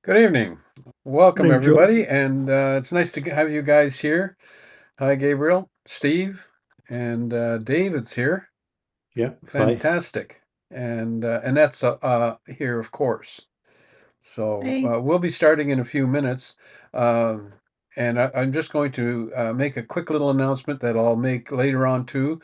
Good evening. Welcome, Morning, Jorj. everybody, and it's nice to have you guys here. Hi, Gabriel, Steve, and David's here. Yeah, hi. Fantastic. And Annette's here, of course. So Hey, we'll be starting in a few minutes. Um, and I'm just going to make a quick little announcement that I'll make later on too,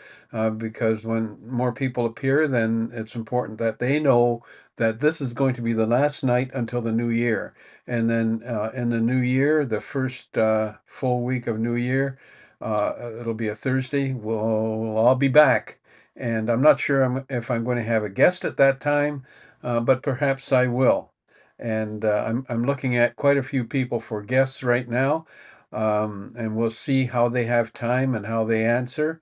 because when more people appear, then it's important that they know that this is going to be the last night until the new year. And then in the new year, the first full week of New Year, it'll be a Thursday, we'll all be back. And I'm not sure if I'm going to have a guest at that time, but perhaps I will. And I'm looking at quite a few people for guests right now, and we'll see how they have time and how they answer.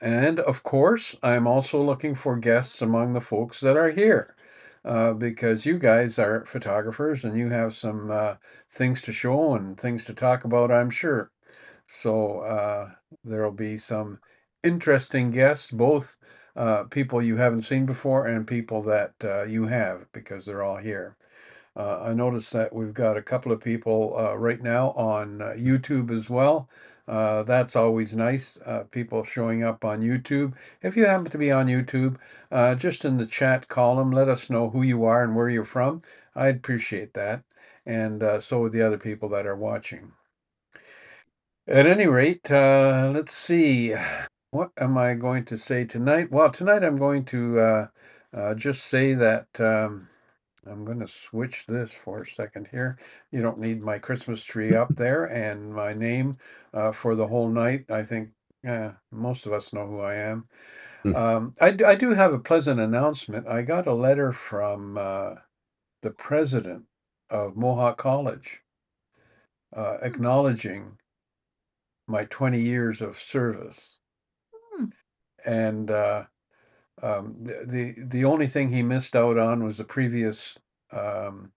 And of course, I'm also looking for guests among the folks that are here, because you guys are photographers and you have some things to show and things to talk about, I'm sure. So there'll be some interesting guests, both people you haven't seen before and people that you have, because they're all here. I noticed that we've got a couple of people right now on YouTube as well. That's always nice. People showing up on YouTube. If you happen to be on YouTube, just in the chat column, let us know who you are and where you're from. I'd appreciate that. And so would the other people that are watching. At any rate, let's see. What am I going to say tonight? Well, tonight I'm going to just say that. I'm going to switch this for a second here. You don't need my Christmas tree up there and my name for the whole night. I think most of us know who I am. Hmm. I do have a pleasant announcement. I got a letter from the president of Mohawk College hmm, acknowledging my 20 years of service. hmm. And the only thing he missed out on was the previous um,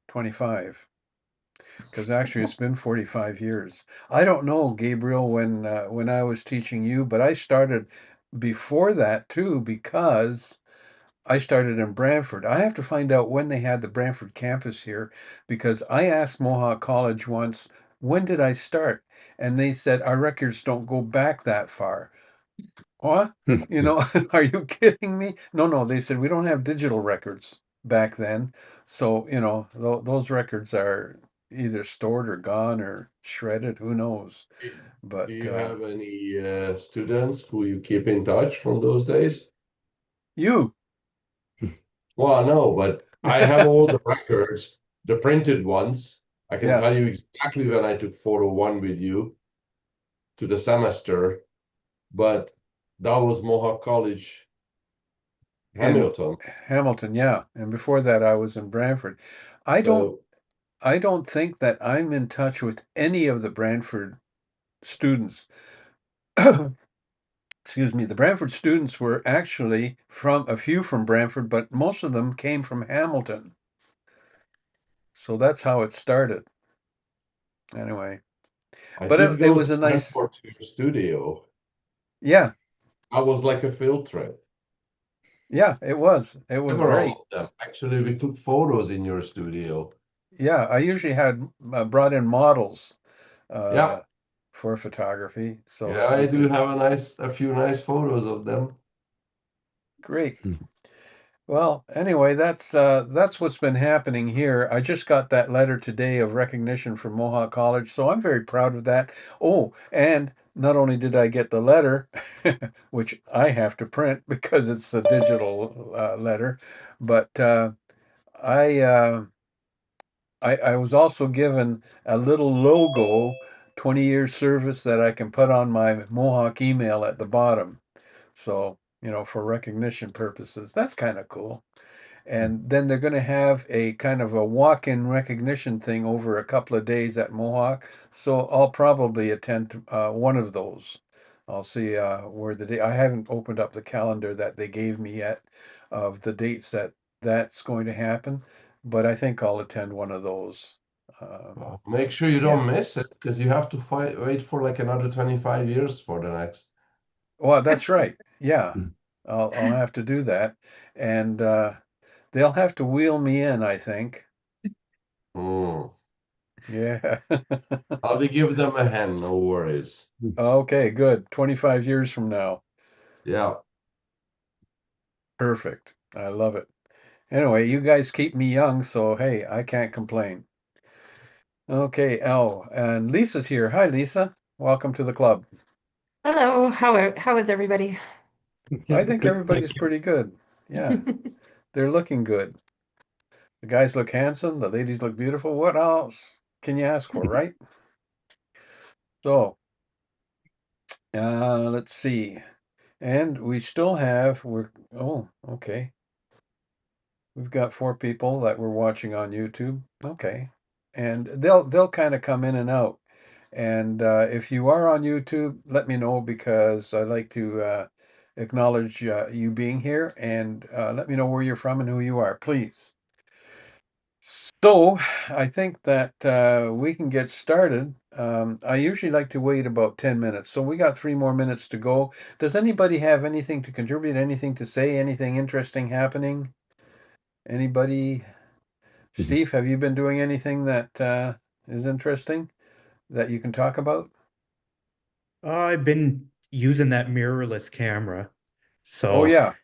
25. Because actually it's been 45 years. I don't know, Gabriel, when I was teaching you, but I started before that too because I started in Brantford. I have to find out when they had the Brantford campus here because I asked Mohawk College once, when did I start? And they said our records don't go back that far. What? You know, are you kidding me? No, no, they said we don't have digital records back then. So, those records are either stored or gone or shredded, who knows? Do But you have any students who you keep in touch from those days? you, Well, no, but I have all the records, the printed ones. I can yeah, tell you exactly when I took photo one with you to the semester, but that was Mohawk College, in Hamilton. Hamilton, yeah. And before that I was in Brantford. I don't So I don't think that I'm in touch with any of the Brantford students. Excuse me, the Brantford students were actually from a few from Brantford, but most of them came from Hamilton. So that's how it started. Anyway, I but did it go was to a nice, Brentford to your studio. yeah, I was like a field trip. yeah, it was. It was Several great. of them. Actually, we took photos in your studio. Yeah, I usually had brought in models Yeah, uh, for photography, so yeah, that I we do could. have a few nice photos of them. Great. Well, anyway, that's what's been happening here. I just got that letter today of recognition from Mohawk College, so I'm very proud of that. Oh, and not only did I get the letter, which I have to print because it's a digital letter, but I, uh, I was also given a little logo, 20 years service that I can put on my Mohawk email at the bottom. So, for recognition purposes, that's kind of cool. And then they're going to have a kind of a walk-in recognition thing over a couple of days at Mohawk. So I'll probably attend one of those. I'll see where the day. I haven't opened up the calendar that they gave me yet of the dates that that's going to happen, but I think I'll attend one of those. Make sure you Yeah. don't miss it because you have to wait for like another 25 years for the next. Well, that's right. Yeah. I'll have to do that, and they'll have to wheel me in, I think. Mm. Yeah. I'll be give them a hand, no worries. Okay, good. 25 years from now. Yeah. Perfect. I love it. Anyway, you guys keep me young, so hey, I can't complain. Okay, Al, and Lisa's here. Hi, Lisa. Welcome to the club. Hello, how is everybody? I think Good, thank everybody's pretty good. Yeah, they're looking good. The guys look handsome, the ladies look beautiful. What else can you ask for, right? So, let's see. And we still have, oh, okay. We've got 4 people that we're watching on YouTube. Okay. And they'll kind of come in and out. And if you are on YouTube, let me know because I'd like to acknowledge you being here and let me know where you're from and who you are, please. So I think that we can get started. I usually like to wait about 10 minutes. So we got 3 more minutes to go. Does anybody have anything to contribute, anything to say, anything interesting happening? Anybody? Steve, have you been doing anything that is interesting that you can talk about? I've been using that mirrorless camera. Oh, So yeah.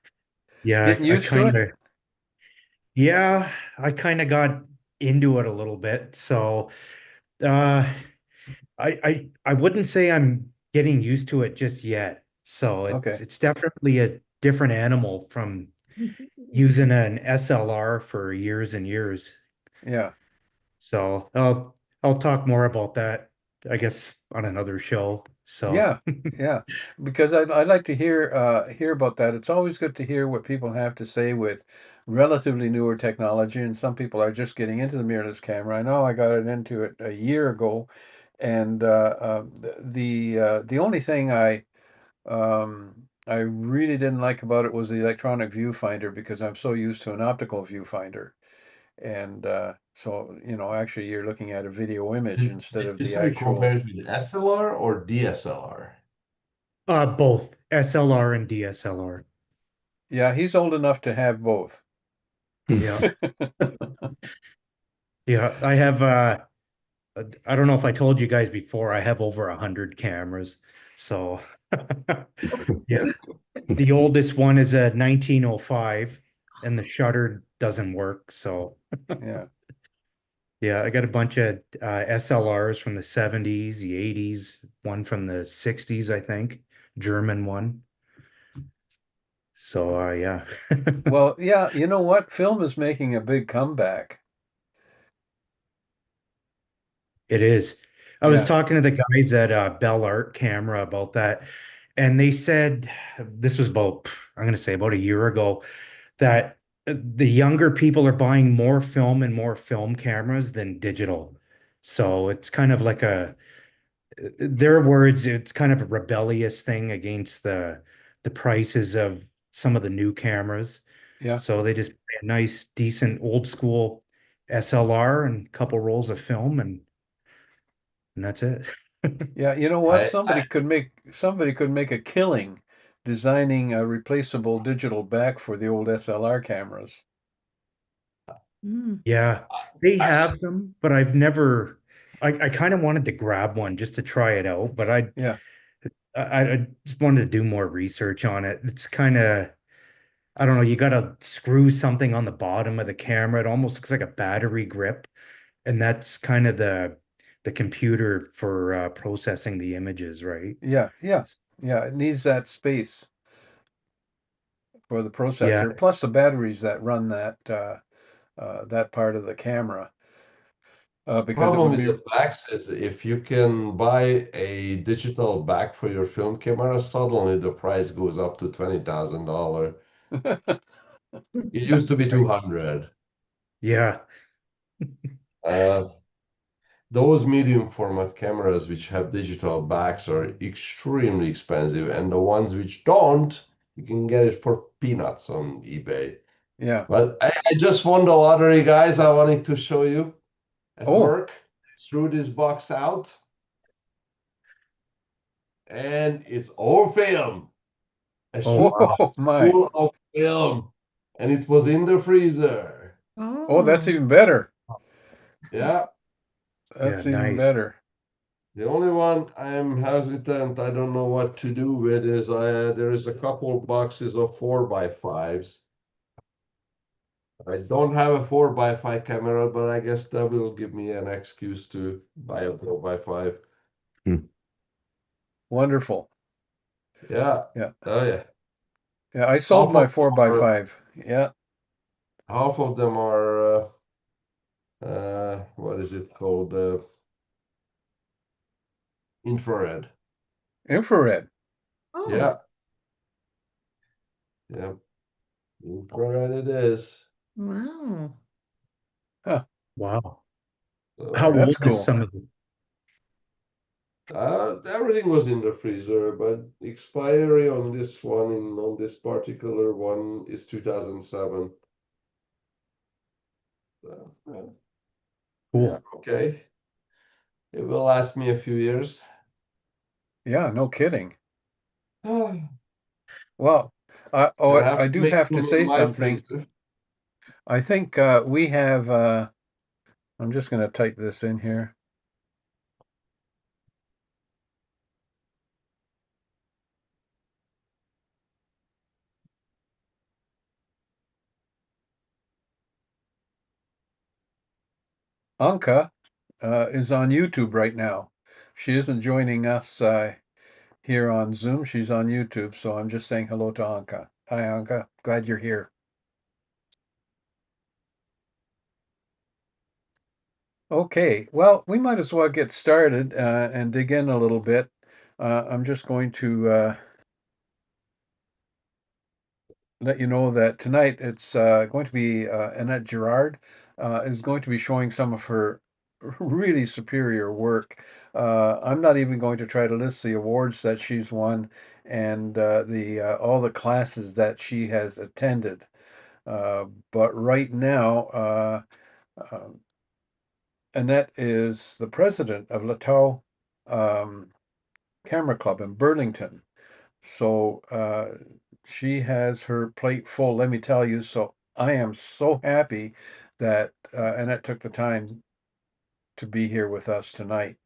yeah, Getting I used to kind it? of yeah, I kind of got into it a little bit. So uh I wouldn't say I'm getting used to it just yet. So Okay. it's definitely a different animal from using an SLR for years and years. Yeah. So I'll talk more about that, I guess, on another show. So Yeah. Yeah. Because I'd like to hear about that. It's always good to hear what people have to say with relatively newer technology, and some people are just getting into the mirrorless camera. I know I got into it a year ago, and the only thing I really didn't like about it was the electronic viewfinder because I'm so used to an optical viewfinder. And so, actually you're looking at a video image instead Did of you the say actual. compared with SLR or DSLR? both SLR and DSLR. Yeah, he's old enough to have both. Yeah. Yeah, I have I don't know if I told you guys before, I have over 100 cameras. So yeah. The oldest one is a 1905 and the shutter doesn't work. So Yeah. yeah, I got a bunch of SLRs from the 70s, the 80s, one from the 60s, I think, German one. So yeah. Well, yeah, you know what? Film is making a big comeback. It is. I was Yeah. talking to the guys at Bell Art Camera about that, and they said this was about, I'm going to say about a year ago, that the younger people are buying more film and more film cameras than digital. So it's kind of like their words, it's kind of a rebellious thing against the prices of some of the new cameras. Yeah. So they just buy a nice, decent, old school SLR and a couple rolls of film, and that's it. Yeah, you know what? I, Somebody could make a killing designing a replaceable digital back for the old SLR cameras. Mm. Yeah, they I, have them, but I've never. I kind of wanted to grab one just to try it out, but Yeah. I just wanted to do more research on it. It's kind of, I don't know, you got to screw something on the bottom of the camera. It almost looks like a battery grip, and that's kind of the computer for processing the images, right? Yeah. Yeah. Yeah. It needs that space for the Yeah, processor, plus the batteries that run that part of the camera, because it problem would with be. the backs is if you can buy a digital back for your film camera, suddenly the price goes up to $20,000. It used to be right. 200. Yeah, Uh, those medium format cameras which have digital backs are extremely expensive, and the ones which don't, you can get it for peanuts on eBay. Yeah. But I just won the lottery, guys. I wanted to show you at Oh. work. Threw this box out, and it's all film. A oh shoebox wow. Oh my. full of film, and it was in the freezer. Oh, that's Oh. even better. Yeah. That's Yeah, even nice. better. The only one I'm hesitant, I don't know what to do with is there is a couple boxes of 4x5s. I don't have a 4x5 camera, but I guess that will give me an excuse to buy a 4x5. Wonderful. Yeah. Yeah. Oh yeah. Yeah, I sold Half my of four them by are five. Yeah. half of them are what is it called? Infrared. Infrared. Oh, Yeah. Yeah. Infrared it is. wow. Huh. Wow. How So That's old is cool. some of them? everything was in the freezer, but expiry on this one on this particular one is 2007. Yeah, Cool. okay. It will last me a few years. Yeah, no kidding. And Well, I I have to do make have to room say in my something. freezer. I think we have, I'm just going to type this in here. Anka is on YouTube right now. She isn't joining us here on Zoom. She's on YouTube. So I'm just saying hello to Anka. Hi, Anka. Glad you're here. Okay, well, we might as well get started and dig in a little bit. I'm just going to let you know that tonight it's going to be Annette Gerard is going to be showing some of her really superior work. I'm not even going to try to list the awards that she's won and the all the classes that she has attended. But right now, um, Annette is the president of Latow um, Camera Club in Burlington. So she has her plate full, let me tell you. So I am so happy that Annette took the time to be here with us tonight.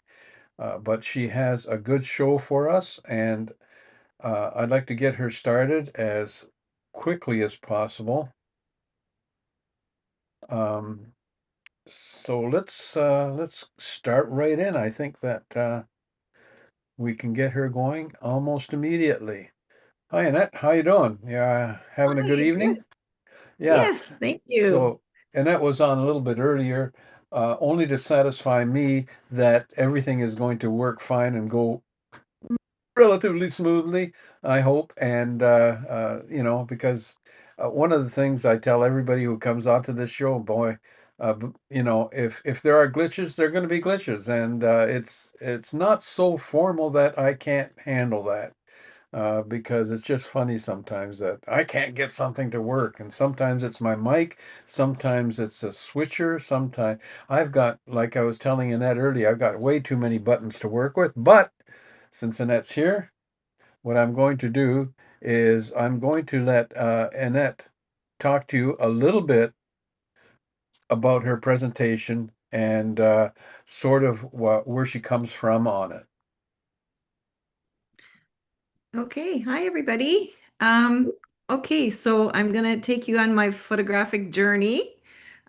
But she has a good show for us, and I'd like to get her started as quickly as possible. Um, so let's start right in. I think that we can get her going almost immediately. Hi, Annette. How you doing? Yeah, having a good Hi, good. evening? Yeah. Yes, thank you. So, Annette was on a little bit earlier, only to satisfy me that everything is going to work fine and go relatively smoothly, I hope. And because one of the things I tell everybody who comes onto this show, boy, if there are glitches, there are going to be glitches, and it's not so formal that I can't handle that. Because it's just funny sometimes that I can't get something to work. And sometimes it's my mic, sometimes it's a switcher, sometimes I've got, like I was telling Annette earlier, I've got way too many buttons to work with. But since Annette's here, what I'm going to do is I'm going to let Annette talk to you a little bit about her presentation and sort of where she comes from on it. Okay, hi everybody. Okay, so I'm gonna take you on my photographic journey.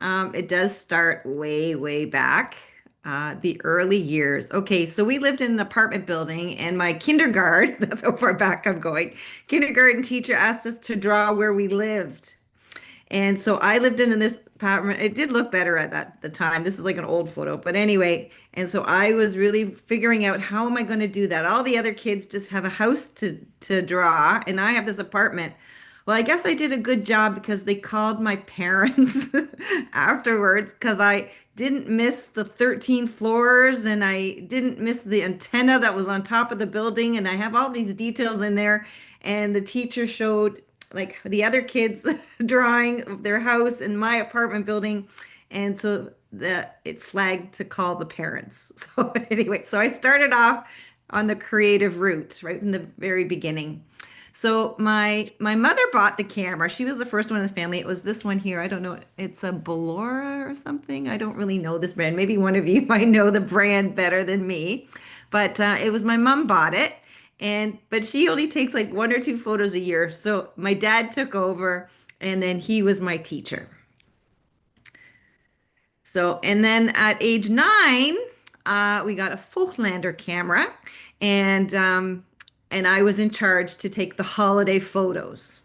It does start way, way back, the early years. Okay, so we lived in an apartment building, and my kindergarten, that's how far back I'm going, kindergarten teacher asked us to draw where we lived. And so I lived in this apartment. It did look better at the time. This is like an old photo, but anyway. And so I was really figuring out how am I going to do that? All the other kids just have a house to draw, and I have this apartment. Well, I guess I did a good job because they called my parents afterwards because I didn't miss the 13 floors and I didn't miss the antenna that was on top of the building. And I have all these details in there. And the teacher showed like the other kids drawing of their house in my apartment building. And so that it flagged to call the parents. So anyway, so I started off on the creative route right from the very beginning. So my mother bought the camera. She was the first one in the family. It was this one here. I don't know. It's a Ballora or something. I don't really know this brand. Maybe one of you might know the brand better than me. But it was my mom bought it, and but she only takes like one or two photos a year. So my dad took over, and then he was my teacher. So, and then at age 9, we got a Folklander camera, and and I was in charge to take the holiday photos.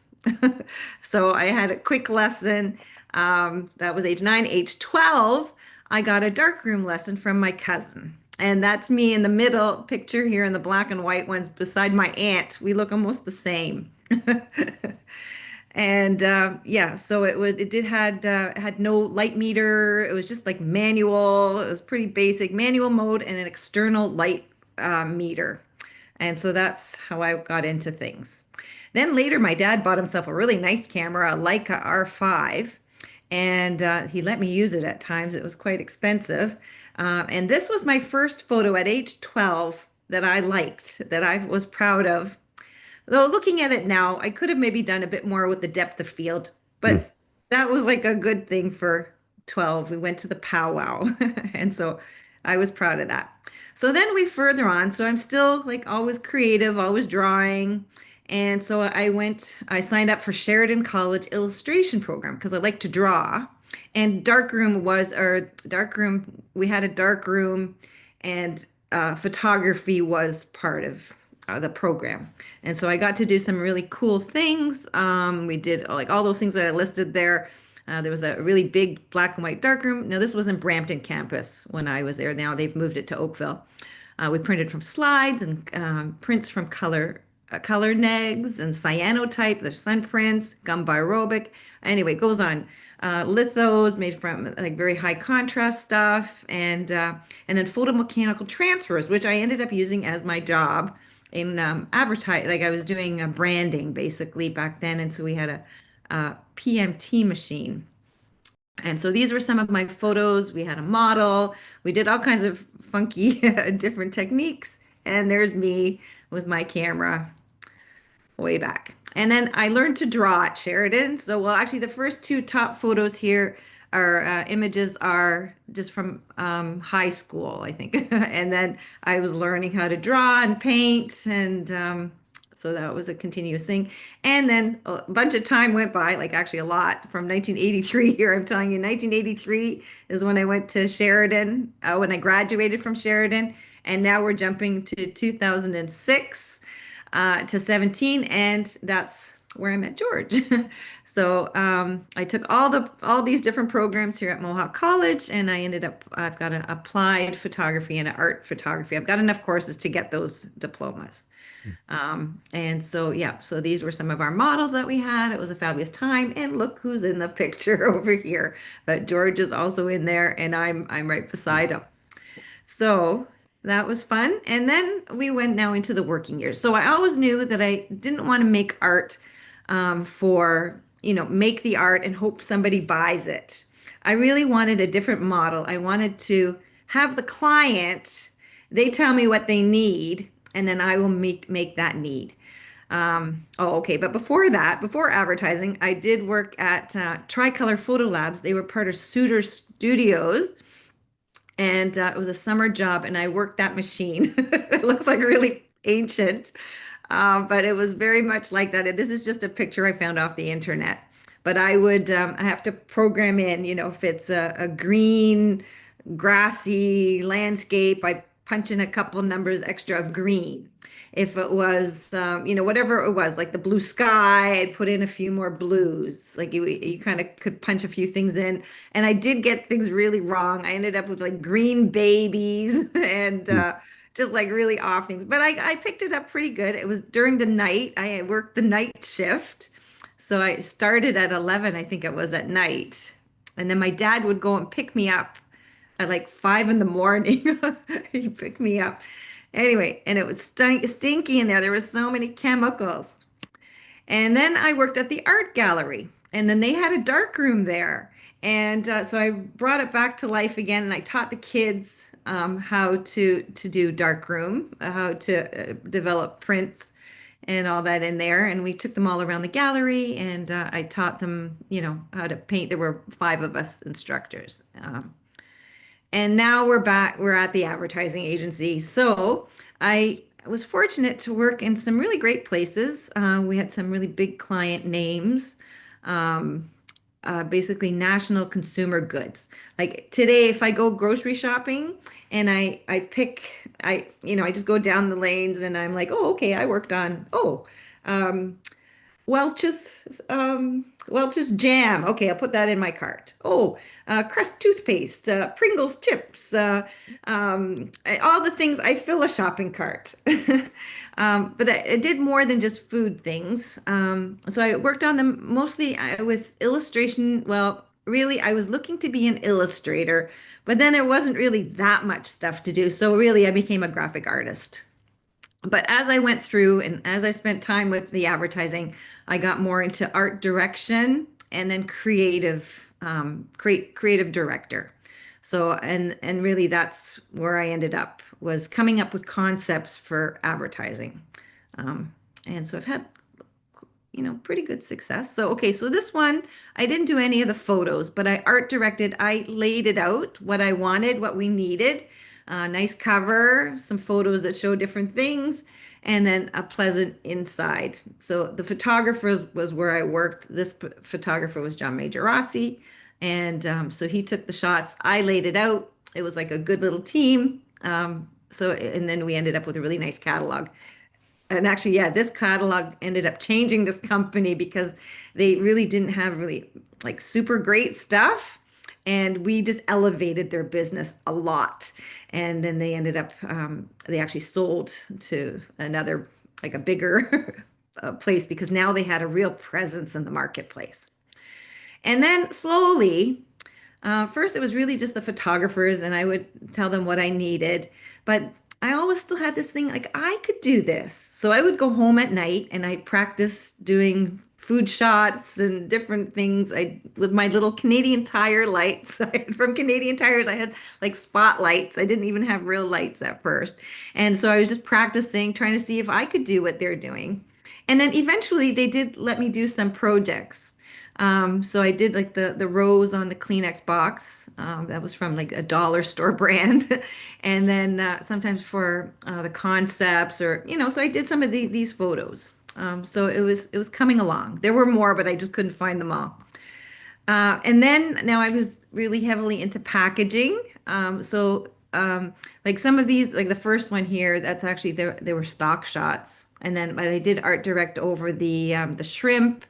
So I had a quick lesson. That was age 9. Age 12, I got a darkroom lesson from my cousin. And that's me in the middle picture here in the black and white ones beside my aunt. We look almost the same. And yeah, so it did had no light meter. It was just like manual. It was pretty basic manual mode and an external light meter. And so that's how I got into things. Then later, my dad bought himself a really nice camera, a Leica R5, and he let me use it at times. It was quite expensive. And this was my first photo at age 12 that I liked, that I was proud of. Though looking at it now, I could have maybe done a bit more with the depth of field, Hmm. but that was like a good thing for 12. We went to the powwow, and so I was proud of that. So then we further on. So I'm still like always creative, always drawing. And so I signed up for Sheridan College Illustration program because I like to draw. And we had a dark room, and photography was part of the program. And so I got to do some really cool things. We did like all those things that I listed there. There was a really big black and white darkroom. Now, this was in Brampton campus when I was there. Now they've moved it to Oakville. We printed from slides and prints from color negs and cyanotype, the sun prints, gum birobic. Anyway, it goes on. Lithos made from like very high contrast stuff, and then photomechanical transfers, which I ended up using as my job in advertise. Like I was doing branding basically back then, and so we had a PMT machine. And so these were some of my photos. We had a model. We did all kinds of funky different techniques. And there's me with my camera way back. And then I learned to draw at Sheridan. So, well, actually, the first two top photos here are images are just from high school, I think. And then I was learning how to draw and paint, and so that was a continuous thing. And then a bunch of time went by, like actually a lot from 1983 here. I'm telling you, 1983 is when I went to Sheridan, when I graduated from Sheridan. And now we're jumping to 2006 to 17, and that's where I met Jorj. So I took all these different programs here at Mohawk College, and I've got an applied photography and an art photography. I've got enough courses to get those diplomas. And so yeah, so these were some of our models that we had. It was a fabulous time, and look who's in the picture over here. But Jorj is also in there, and I'm right beside him. So that was fun. And then we went now into the working years. So I always knew that I didn't want to make art make the art and hope somebody buys it. I really wanted a different model. I wanted to have the client, they tell me what they need, and then I will make that need. Oh, okay. But before that, before advertising, I did work at Tricolor Photo Labs. They were part of Suter Studios, and it was a summer job, and I worked that machine. It looks like really ancient, but it was very much like that. This is just a picture I found off the internet. But I have to program in, if it's a green, grassy landscape, I punch in a couple numbers extra of green. If it was, whatever it was, like the blue sky, I'd put in a few more blues. Like you kind of could punch a few things in. And I did get things really wrong. I ended up with like green babies and just like really off things. But I picked it up pretty good. It was during the night. I worked the night shift. So I started at 11, I think it was at night. And then my dad would go and pick me up at like 5 in the morning. He picked me up. Anyway, and it was stinky in there. There were so many chemicals. And then I worked at the art gallery, and then they had a dark room there. And so I brought it back to life again, and I taught the kids how to do dark room, how to develop prints. and all that in there. And we took them all around the gallery, and I taught them, how to paint. There were 5 of us instructors. And now we're back, we're at the advertising agency. So I was fortunate to work in some really great places. We had some really big client names. Um, Basically national consumer goods. Like today, if I go grocery shopping and I pick, I just go down the lanes and I'm like, oh, okay, I worked on, um, Welch's jam. Okay, I'll put that in my cart. Oh, Crest toothpaste, Pringles chips, all the things. I fill a shopping cart. But I did more than just food things. So I worked on them mostly with illustration. Well, really, I was looking to be an illustrator, but then there wasn't really that much stuff to do. So really, I became a graphic artist. But as I went through and as I spent time with the advertising, I got more into art direction and then creative director. So and really that's where I ended up, was coming up with concepts for advertising. Um, and so I've had pretty good success. So, okay, so this one, I didn't do any of the photos, but I art directed. I laid it out, what I wanted, what we needed. Nice cover, some photos that show different things, and then a pleasant inside. So the photographer was where I worked. This photographer was John Major Rossi. And so he took the shots. I laid it out. It was like a good little team. And then we ended up with a really nice catalog. And actually, yeah, this catalog ended up changing this company because they really didn't have really like super great stuff. And we just elevated their business a lot. And then they ended up, they actually sold to another, like a bigger place, because now they had a real presence in the marketplace. And then slowly, first it was really just the photographers, and I would tell them what I needed. But I always still had this thing like I could do this. So I would go home at night and I'd practice doing food shots and different things. I with my little Canadian Tire lights. From Canadian Tires, I had like spotlights. I didn't even have real lights at first. And so I was just practicing, trying to see if I could do what they're doing. And then eventually they did let me do some projects. So I did like the rose on the Kleenex box. That was from like a dollar store brand. And then sometimes for the concepts, or so I did some of these photos. So it was coming along. There were more, but I just couldn't find them all. And then now I was really heavily into packaging. Like some of these, like the first one here, that's actually there were stock shots. And then but I did art direct over the shrimp.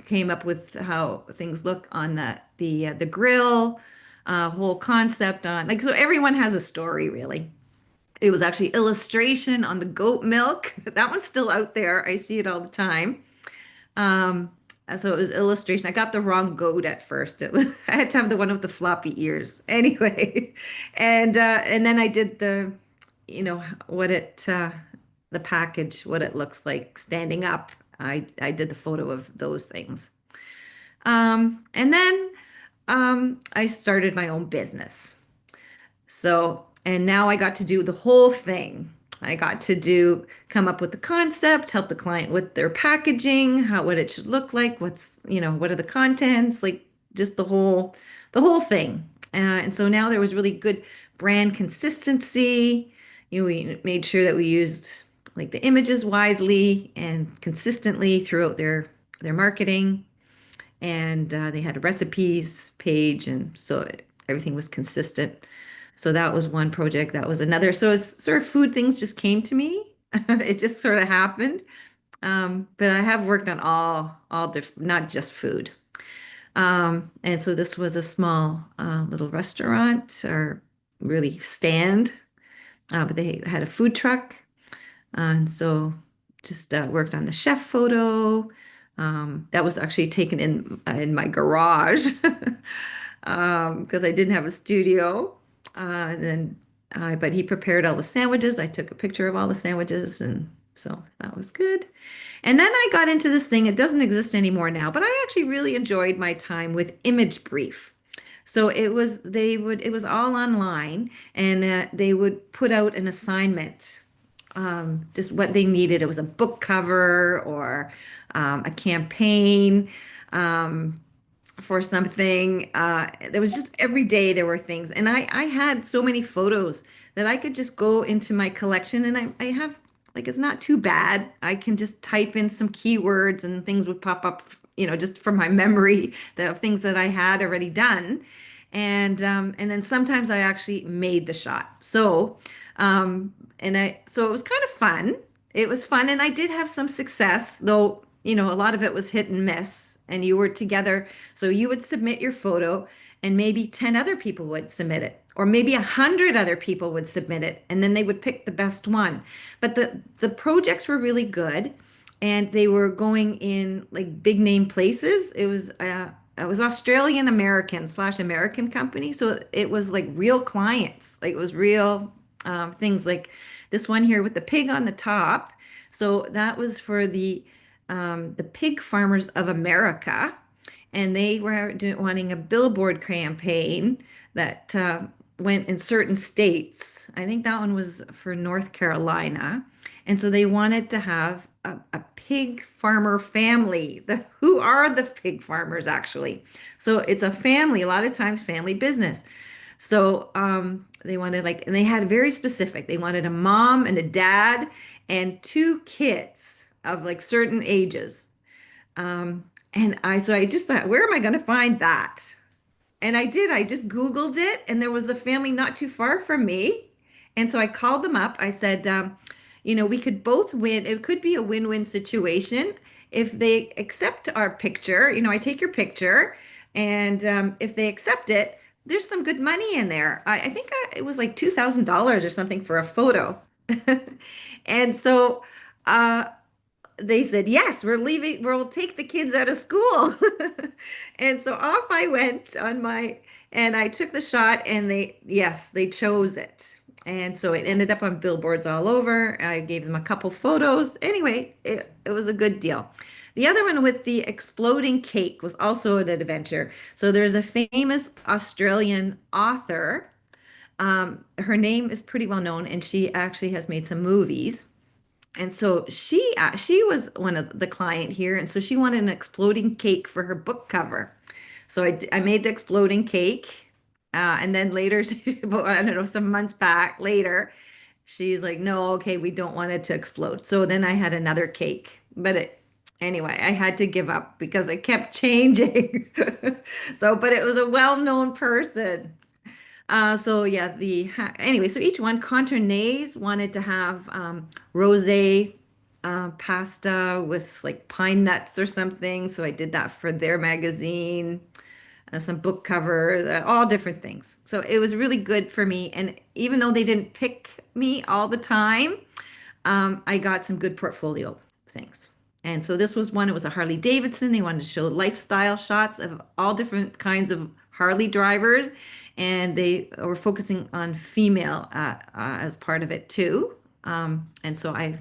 Came up with how things look on the grill, whole concept on like, so everyone has a story really. It was actually illustration on the goat milk. That one's still out there. I see it all the time. Um, so it was illustration. I got the wrong goat at first. I had to have the one with the floppy ears. Anyway, and then I did you know, what the package, what it looks like standing up. I did the photo of those things. And then I started my own business. So, and now I got to do the whole thing. I got to come up with the concept, help the client with their packaging, what it should look like, what are the contents, like just the whole thing. And so now there was really good brand consistency. We made sure that we used like the images wisely and consistently throughout their marketing. And they had a recipes page, and so everything was consistent. So that was one project. That was another. So it's sort of food things just came to me. It just sort of happened. But I have worked on all different, not just food. And so this was a small little restaurant, or really stand, but they had a food truck. And so just worked on the chef photo. That was actually taken in my garage because I didn't have a studio. And then, but he prepared all the sandwiches. I took a picture of all the sandwiches, and so that was good. And then I got into this thing. It doesn't exist anymore now, but I actually really enjoyed my time with Image Brief. So it was all online, and they would put out an assignment just what they needed. It was a book cover or a campaign. For something. There was just every day there were things. And I had so many photos that I could just go into my collection and I have like it's not too bad. I can just type in some keywords and things would pop up, just from my memory the things that I had already done. And then sometimes I actually made the shot. So it was kind of fun. It was fun and I did have some success, though, a lot of it was hit and miss. And you were together so you would submit your photo, and maybe 10 other people would submit it, or maybe 100 other people would submit it, and then they would pick the best one. But the projects were really good, and they were going in like big name places. It was Australian American slash American company, so it was like real clients, like it was real things like this one here with the pig on the top. So that was for the Pig Farmers of America, and they were wanting a billboard campaign that went in certain states. I think that one was for North Carolina, and so they wanted to have a pig farmer family. Who are the pig farmers actually? So it's a family, a lot of times family business. So they wanted and they had very specific. They wanted a mom and a dad and two kids of like certain ages. So I just thought, where am I going to find that? And I did. I just Googled it, and there was a family not too far from me. And so I called them up. I said, we could both win. It could be a win-win situation if they accept our picture. I take your picture, and if they accept it, there's some good money in there. I think it was like $2,000 or something for a photo. And so they said, yes, we're leaving, we'll take the kids out of school. And so off I went and I took the shot and yes, they chose it. And so it ended up on billboards all over. I gave them a couple photos. Anyway, it was a good deal. The other one with the exploding cake was also an adventure. So there's a famous Australian author. Her name is pretty well known, and she actually has made some movies. And so she was one of the client here, and so she wanted an exploding cake for her book cover. So I made the exploding cake, and then later, I don't know, some months back later, she's like, "No, okay, we don't want it to explode." So then I had another cake, anyway, I had to give up because it kept changing. But it was a well-known person. So yeah, anyway, so each one, Contournaise wanted to have rosé pasta with like pine nuts or something. So I did that for their magazine, some book covers, all different things. So it was really good for me. And even though they didn't pick me all the time, I got some good portfolio things. And so this was one, it was a Harley Davidson. They wanted to show lifestyle shots of all different kinds of Harley drivers. And they were focusing on female as part of it too. And so I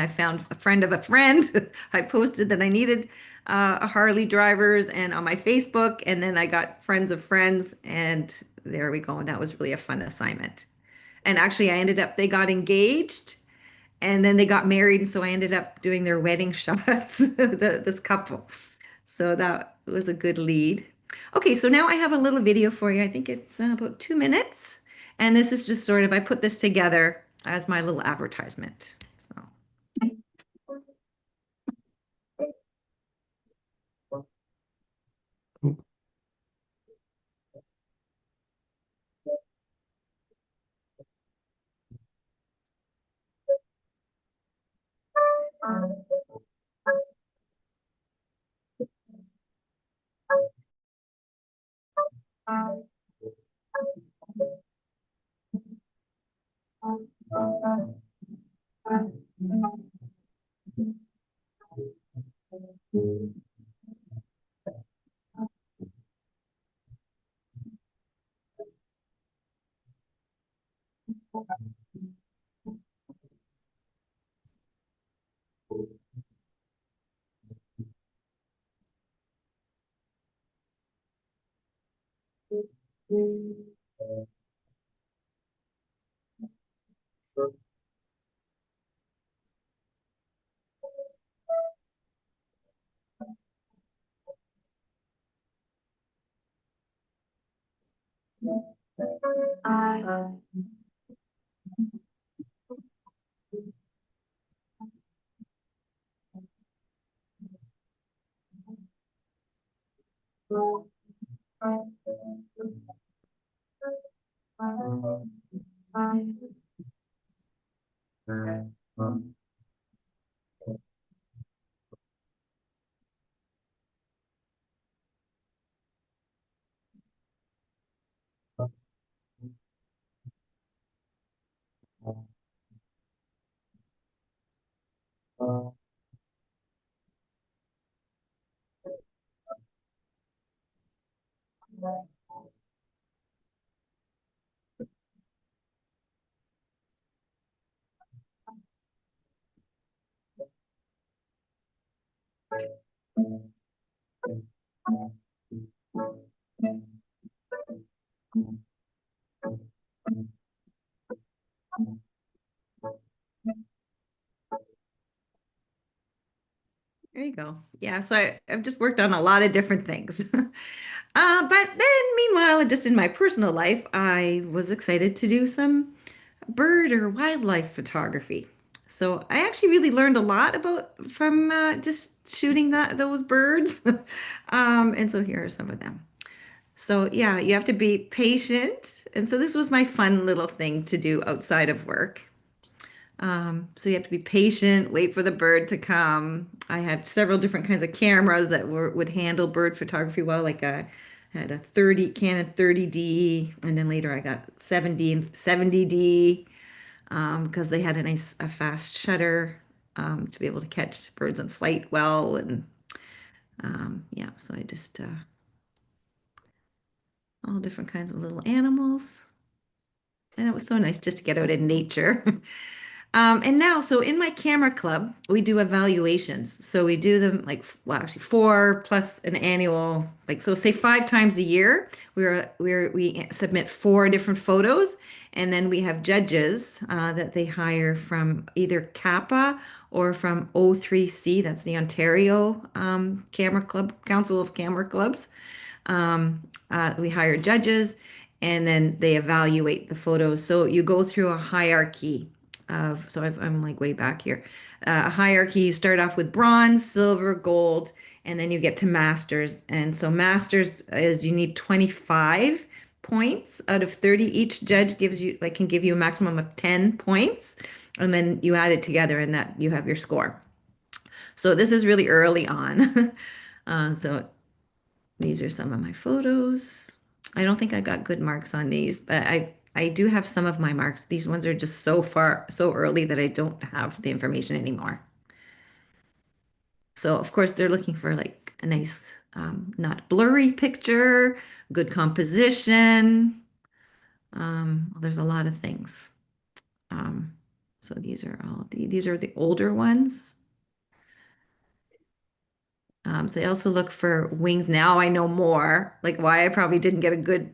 found a friend of a friend. I posted that I needed a Harley drivers and on my Facebook. And then I got friends of friends. And there we go. And that was really a fun assignment. And actually, they got engaged and then they got married, and so I ended up doing their wedding shots, this couple. So that was a good lead. Okay, so now I have a little video for you. I think it's about 2 minutes. And this is just sort of, I put this together as my little advertisement. So. There you go. Yeah, so I've just worked on a lot of different things. But then, meanwhile, just in my personal life, I was excited to do some bird or wildlife photography. So I actually really learned a lot about from just shooting those birds. And so here are some of them. So yeah, you have to be patient. And so this was my fun little thing to do outside of work. So you have to be patient, wait for the bird to come. I had several different kinds of cameras that would handle bird photography well. Like I had a 30 Canon 30D, and then later I got 7D and 70D because they had a fast shutter to be able to catch birds in flight well. And yeah, so I just all different kinds of little animals. And it was so nice just to get out in nature. And now, so in my camera club, we do evaluations. So we do them like, well, actually four plus an annual, like, so say 5 times a year, we submit 4 different photos. And then we have judges that they hire from either CAPA or from O3C, that's the Ontario Camera Club, Council of Camera Clubs. We hire judges and then they evaluate the photos. So you go through a hierarchy of, so I'm like way back here. A hierarchy, you start off with bronze, silver, gold, and then you get to masters. And so masters is you need 25 points out of 30. Each judge gives you, like, can give you a maximum of 10 points. And then you add it together and that you have your score. So this is really early on. So these are some of my photos. I don't think I got good marks on these, but I do have some of my marks. These ones are just so far, so early that I don't have the information anymore. So of course they're looking for like a nice, not blurry picture, good composition. There's a lot of things. Um, so these are these are the older ones. They also look for wings. Now I know more. Like why I probably didn't get a good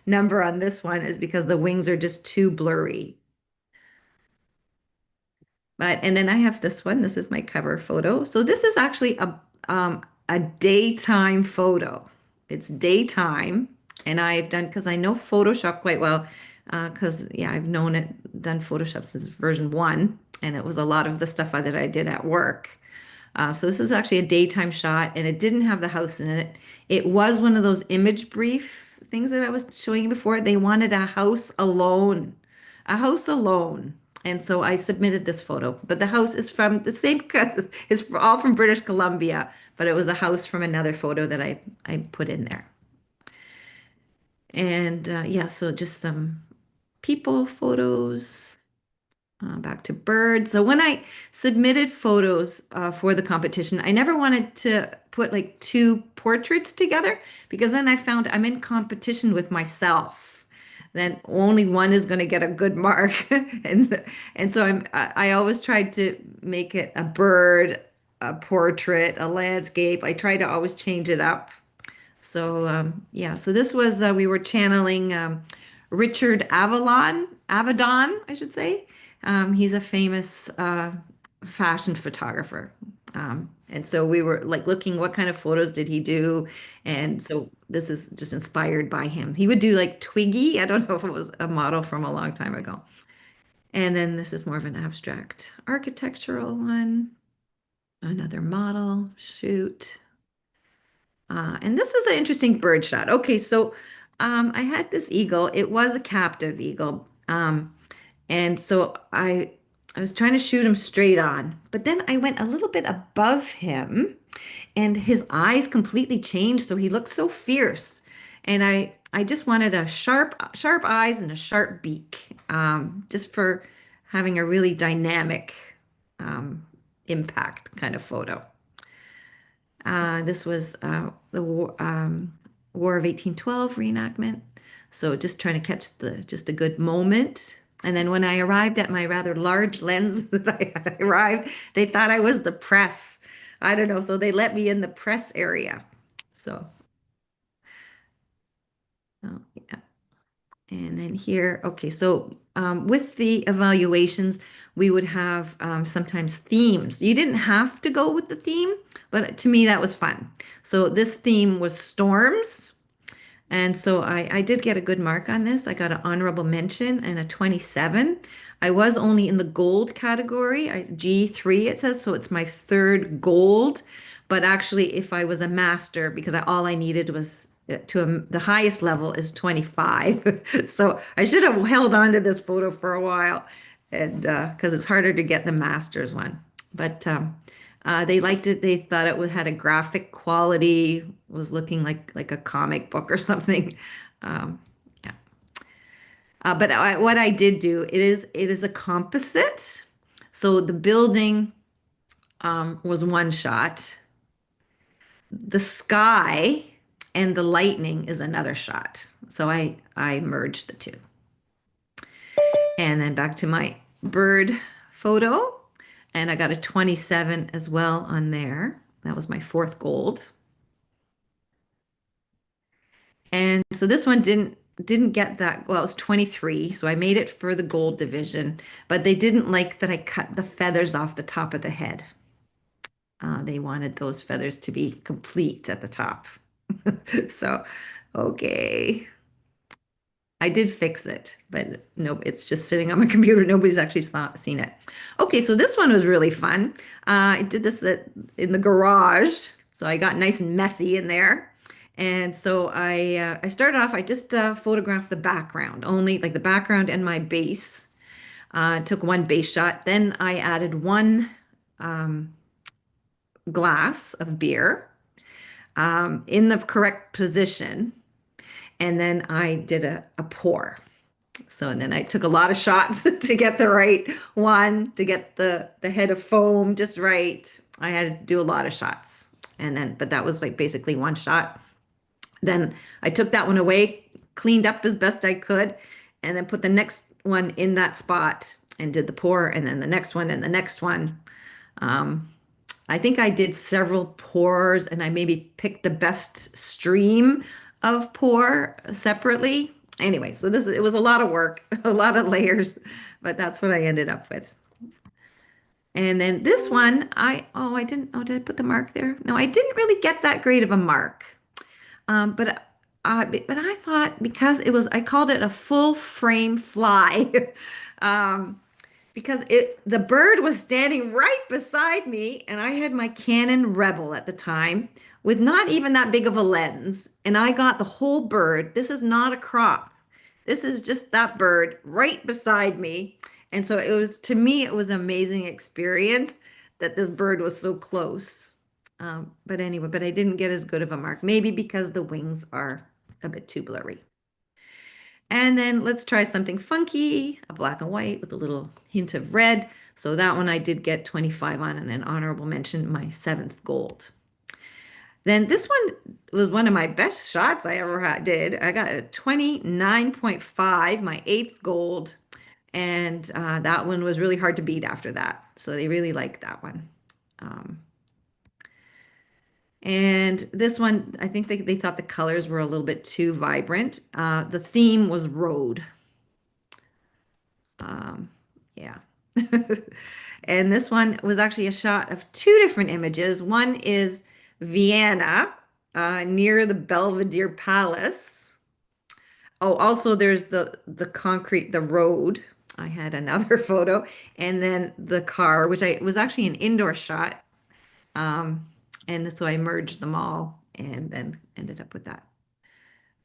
number on this one is because the wings are just too blurry. But and then I have this one. This is my cover photo. So this is actually a daytime photo. It's daytime, and I've done because I know Photoshop quite well. Because yeah, I've known it done Photoshop since version 1, and it was a lot of the stuff that I did at work. So this is actually a daytime shot, and it didn't have the house in it. It was one of those image brief things that I was showing you before. They wanted a house alone, a house alone. And so I submitted this photo, but the house is from the same, it's all from British Columbia, but it was a house from another photo that I put in there. And yeah, so just some people photos. Back to birds. So when I submitted photos for the competition, I never wanted to put like 2 portraits together because then I found I'm in competition with myself. Then only one is going to get a good mark, and so I always tried to make it a bird, a portrait, a landscape. I try to always change it up. So yeah, so this was we were channeling Richard Avedon, I should say. He's a famous fashion photographer. And so we were like looking what kind of photos did he do? And so this is just inspired by him. He would do like Twiggy. I don't know if it was a model from a long time ago. And then this is more of an abstract architectural one. Another model shoot. And this is an interesting bird shot. Okay, so I had this eagle. It was a captive eagle. And so I was trying to shoot him straight on, but then I went a little bit above him and his eyes completely changed. So he looked so fierce. And I just wanted a sharp eyes and a sharp beak, just for having a really dynamic um, impact kind of photo. This was the War of 1812 reenactment. So just trying to catch just a good moment. And then when I arrived at my rather large lens that I had arrived, they thought I was the press. I don't know. So they let me in the press area. So, yeah. And then here, okay, so with the evaluations, we would have sometimes themes. You didn't have to go with the theme, but to me that was fun. So this theme was storms. And so I did get a good mark on this. I got an honorable mention and a 27. I was only in the gold category, G3 it says, so it's my third gold. But actually, if I was a master, because all I needed was the highest level is 25. So I should have held on to this photo for a while, and because it's harder to get the master's one. But they liked it. They thought it had a graphic quality, was looking like a comic book or something. Um, yeah. But what I did do, it is a composite. So the building was one shot. The sky and the lightning is another shot. So I merged the two. And then back to my bird photo. And I got a 27 as well on there. That was my fourth gold. And so this one didn't get that. Well, it was 23, so I made it for the gold division, but they didn't like that I cut the feathers off the top of the head. They wanted those feathers to be complete at the top. So, okay. I did fix it, but no, it's just sitting on my computer. Nobody's actually seen it. Okay, so this one was really fun. I did this in the garage, so I got nice and messy in there. And so I started off. I just photographed the background, only like the background and my base. Took one base shot. Then I added one um, glass of beer in the correct position, and then I did a pour. So and then I took a lot of shots to get the right one, to get the head of foam just right. I had to do a lot of shots. And then, but that was like basically one shot. Then I took that one away, cleaned up as best I could, and then put the next one in that spot and did the pour, and then the next one and the next one. Um, I think I did several pours, and I maybe picked the best stream of pour separately. Anyway, so it was a lot of work, a lot of layers, but that's what I ended up with. And then this one, did I put the mark there? No, I didn't really get that great of a mark. But I thought, because I called it a full frame fly. um, because the bird was standing right beside me, and I had my Canon Rebel at the time with not even that big of a lens, and I got the whole bird. This is not a crop. This is just that bird right beside me. And so to me, it was an amazing experience that this bird was so close. But anyway, I didn't get as good of a mark, maybe because the wings are a bit too blurry. And then let's try something funky, a black and white with a little hint of red. So that one I did get 25 on, and an honorable mention, my 7th gold. Then this one was one of my best shots I ever did. I got a 29.5, my 8th gold. And that one was really hard to beat after that. So they really liked that one. And this one, I think they thought the colors were a little bit too vibrant. The theme was road. Yeah. And this one was actually a shot of 2 different images. One is Vienna, near the Belvedere Palace. Oh, also there's the concrete, the road. I had another photo, and then the car, which was actually an indoor shot. And so I merged them all and then ended up with that.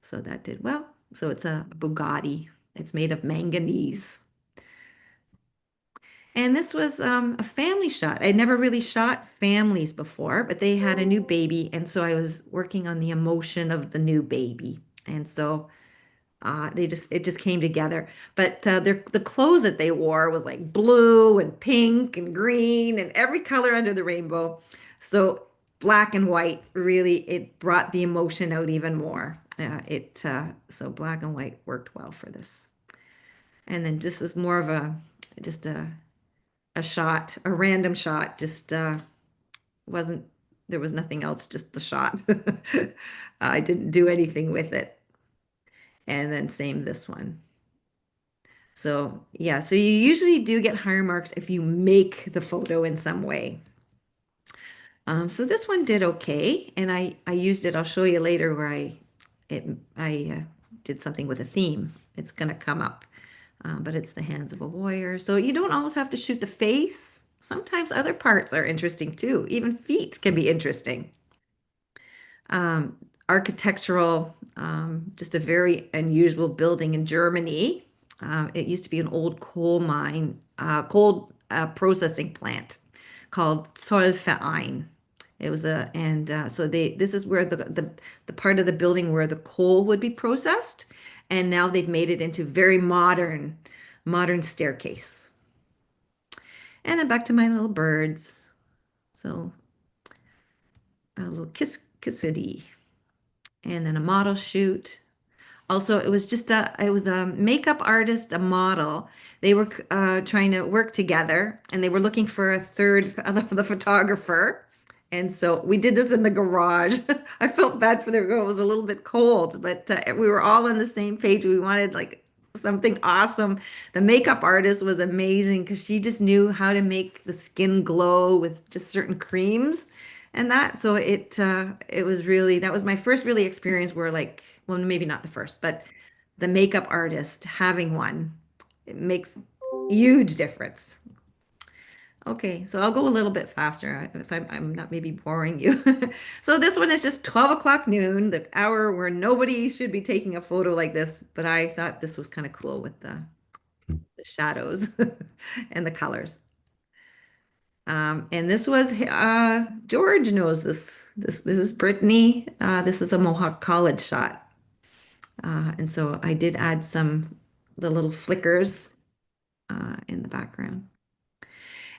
So that did well. So it's a Bugatti. It's made of manganese. And this was a family shot. I'd never really shot families before, but they had a new baby. And so I was working on the emotion of the new baby. And so it just came together. But the clothes that they wore was like blue and pink and green and every color under the rainbow. So black and white really it brought the emotion out even more. So black and white worked well for this. And then this is more of just a shot, a random shot. Just wasn't there was nothing else, just the shot. I didn't do anything with it. And then same this one. So yeah, so you usually do get higher marks if you make the photo in some way. So this one did okay, and I used it. I'll show you later where I did something with a theme. It's gonna come up, but it's the hands of a warrior. So you don't always have to shoot the face. Sometimes other parts are interesting too. Even feet can be interesting. Um, Architectural, just a very unusual building in Germany. It used to be an old coal mine, coal processing plant called Zollverein. It was so this is where the part of the building where the coal would be processed, and now they've made it into very modern staircase. And then back to my little birds. So a little kissity, and then a model shoot. Also, it was a makeup artist, a model. They were trying to work together, and they were looking for a third of the photographer. And so we did this in the garage. I felt bad for the girl. It was a little bit cold, but we were all on the same page. We wanted like something awesome. The makeup artist was amazing because she just knew how to make the skin glow with just certain creams and that. So it was really that was my first really experience where like well maybe not the first, but the makeup artist having one it makes huge difference. Okay, so I'll go a little bit faster if I'm not maybe boring you. So this one is just 12 o'clock noon, the hour where nobody should be taking a photo like this, but I thought this was kind of cool with the shadows and the colors. And this was Jorj knows this. This is Brittany. This is a Mohawk College shot. And so I did add the little flickers in the background.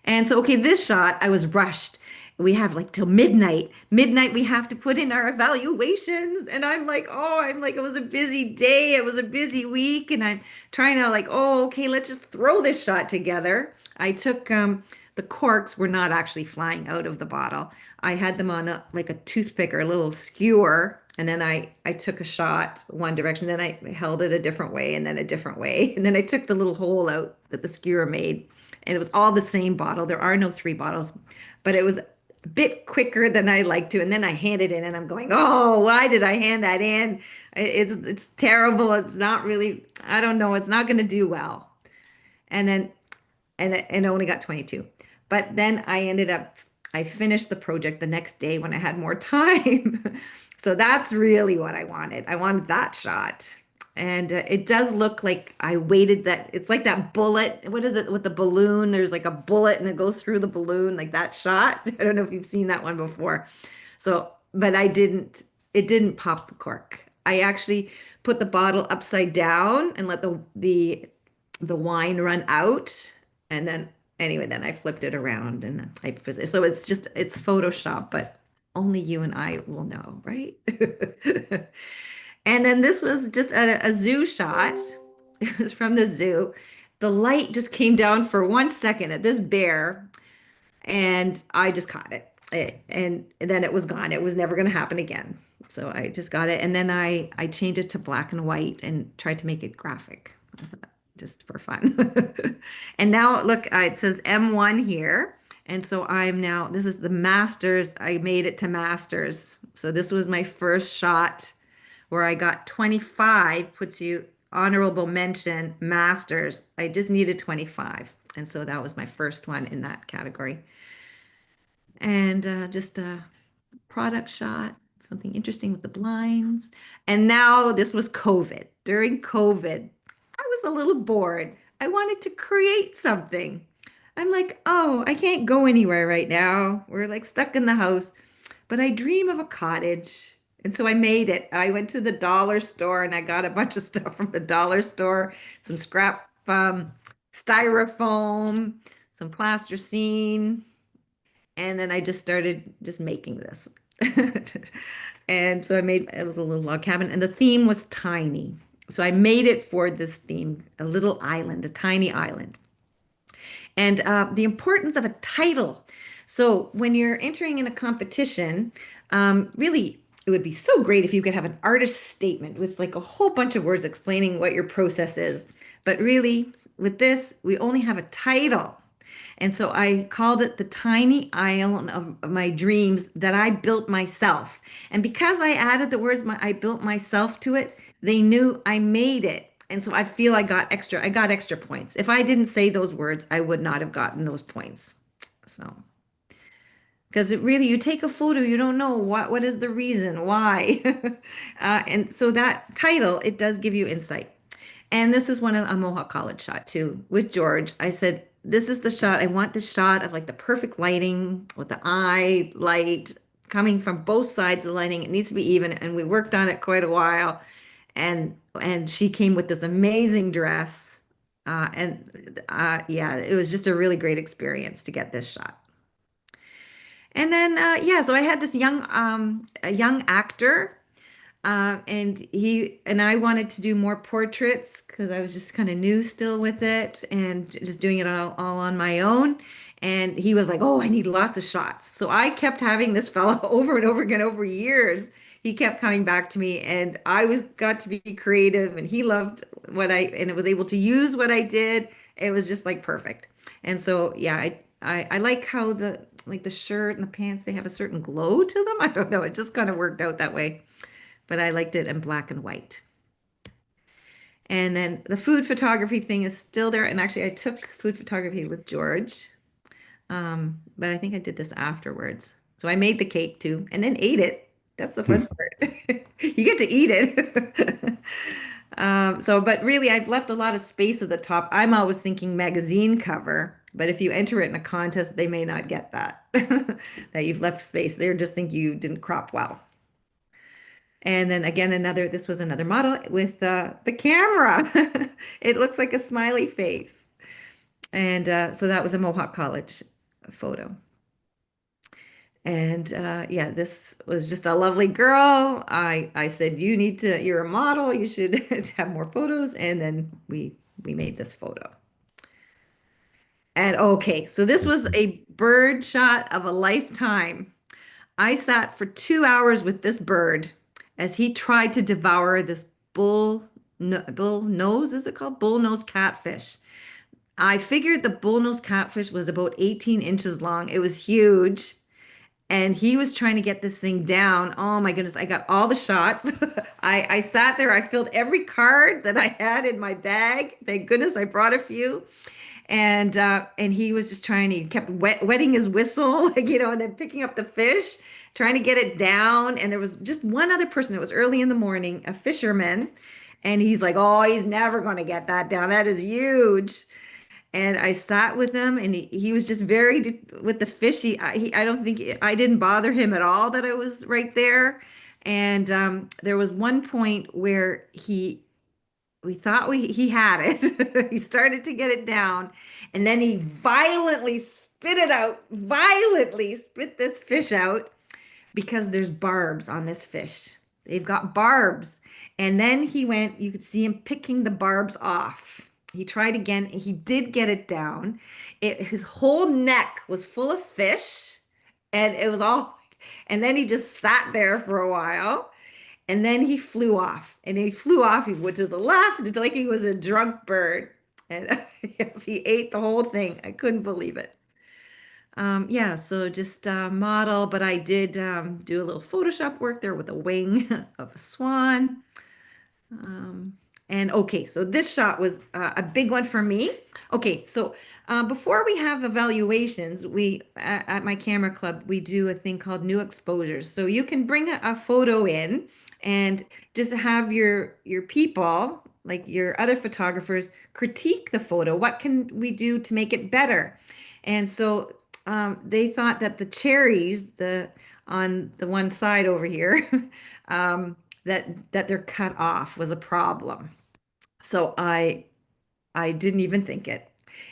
And so, okay, this shot, I was rushed. We have like till midnight. Midnight, we have to put in our evaluations. And I'm like, it was a busy day. It was a busy week. And I'm trying to like, oh, okay, let's just throw this shot together. I took the corks were not actually flying out of the bottle. I had them on like a toothpick or a little skewer. And then I took a shot one direction, then I held it a different way and then a different way. And then I took the little hole out that the skewer made and it was all the same bottle. There are no three bottles, but it was a bit quicker than I like to. And then I handed it and I'm going, oh, why did I hand that in? It's terrible. It's not really, I don't know. It's not going to do well. And then, and I only got 22. But then I finished the project the next day when I had more time. So that's really what I wanted. I wanted that shot. And it does look like I weighted that. It's like that bullet. What is it with the balloon? There's like a bullet and it goes through the balloon, like that shot. I don't know if you've seen that one before. So, but it didn't pop the cork. I actually put the bottle upside down and let the wine run out. And then, anyway, then I flipped it around and so it's Photoshop, but only you and I will know, right? And then this was just a zoo shot. It was from the zoo. The light just came down for 1 second at this bear, and I just caught it. And then it was gone. It was never going to happen again. So I just got it. And then I changed it to black and white and tried to make it graphic just for fun. And now look, it says M1 here. And so this is the masters. I made it to masters. So this was my first shot where I got 25, puts you honorable mention, masters. I just needed 25. And so that was my first one in that category. And just a product shot, something interesting with the blinds. And now this was COVID. During COVID, I was a little bored. I wanted to create something. I'm like, oh, I can't go anywhere right now. We're like stuck in the house, but I dream of a cottage. And so I made it. I went to the dollar store and I got a bunch of stuff from the dollar store, some scrap styrofoam, some plasticine, and then I just started just making this. And so I made it was a little log cabin, and the theme was tiny. So I made it for this theme, a little island, a tiny island. And the importance of a title. So when you're entering in a competition, really, it would be so great if you could have an artist statement with like a whole bunch of words explaining what your process is. But really, with this, we only have a title. And so I called it the tiny island of my dreams that I built myself. And because I added the words I built myself to it, they knew I made it. And so I feel I got extra points. If I didn't say those words, I would not have gotten those points. So, because it really, you take a photo, you don't know what is the reason, why. And so that title, it does give you insight. And this is one of a Mohawk College shot too with Jorj. I said, this is the shot. I want the shot of like the perfect lighting with the eye light coming from both sides of the lighting. It needs to be even. And we worked on it quite a while. And she came with this amazing dress. Yeah, it was just a really great experience to get this shot. And then yeah, so I had this a young actor, and he and I wanted to do more portraits because I was just kind of new still with it and just doing it all on my own. And he was like, "Oh, I need lots of shots." So I kept having this fella over and over again over years. He kept coming back to me, and I was got to be creative, and he loved and it was able to use what I did. It was just like perfect. And so yeah, I like how the shirt and the pants, they have a certain glow to them. I don't know. It just kind of worked out that way, but I liked it in black and white. And then the food photography thing is still there. And actually, I took food photography with Jorj, but I think I did this afterwards. So I made the cake too, and then ate it. That's the fun part. You get to eat it. But really, I've left a lot of space at the top. I'm always thinking magazine cover, but if you enter it in a contest, they may not get that, that you've left space. They're just think you didn't crop well. And then again, this was another model with the camera. It looks like a smiley face. And so that was a Mohawk College photo. And yeah, this was just a lovely girl. I said, you're a model, you should have more photos. And then we made this photo. And okay, so this was a bird shot of a lifetime. I sat for 2 hours with this bird as he tried to devour this bull nose, is it called? Bull nose catfish. I figured the bull nose catfish was about 18 inches long. It was huge. And he was trying to get this thing down. Oh my goodness, I got all the shots. I sat there, I filled every card that I had in my bag. Thank goodness I brought a few. And he was just he kept wetting his whistle, like, and then picking up the fish, trying to get it down. And there was just one other person. It was early in the morning, a fisherman. And he's like, oh, he's never going to get that down. That is huge. And I sat with him, and he was just with the fish. I don't think I didn't bother him at all that I was right there. And there was one point where we thought he had it. He started to get it down, and then he violently spit this fish out because there's barbs on this fish. They've got barbs. And then you could see him picking the barbs off. He tried again. He did get it down. His whole neck was full of fish, and and then he just sat there for a while, and then he flew off. And he flew off. He went to the left, like he was a drunk bird. And yes, he ate the whole thing. I couldn't believe it. Yeah, so just model, but I did do a little Photoshop work there with a wing of a swan. And okay, so this shot was a big one for me. Okay, so before we have evaluations, at my camera club, we do a thing called new exposures. So you can bring a photo in and just have your people, like your other photographers, critique the photo. What can we do to make it better? And so they thought that the cherries, on the one side over here, that they're cut off was a problem. So I didn't even think it.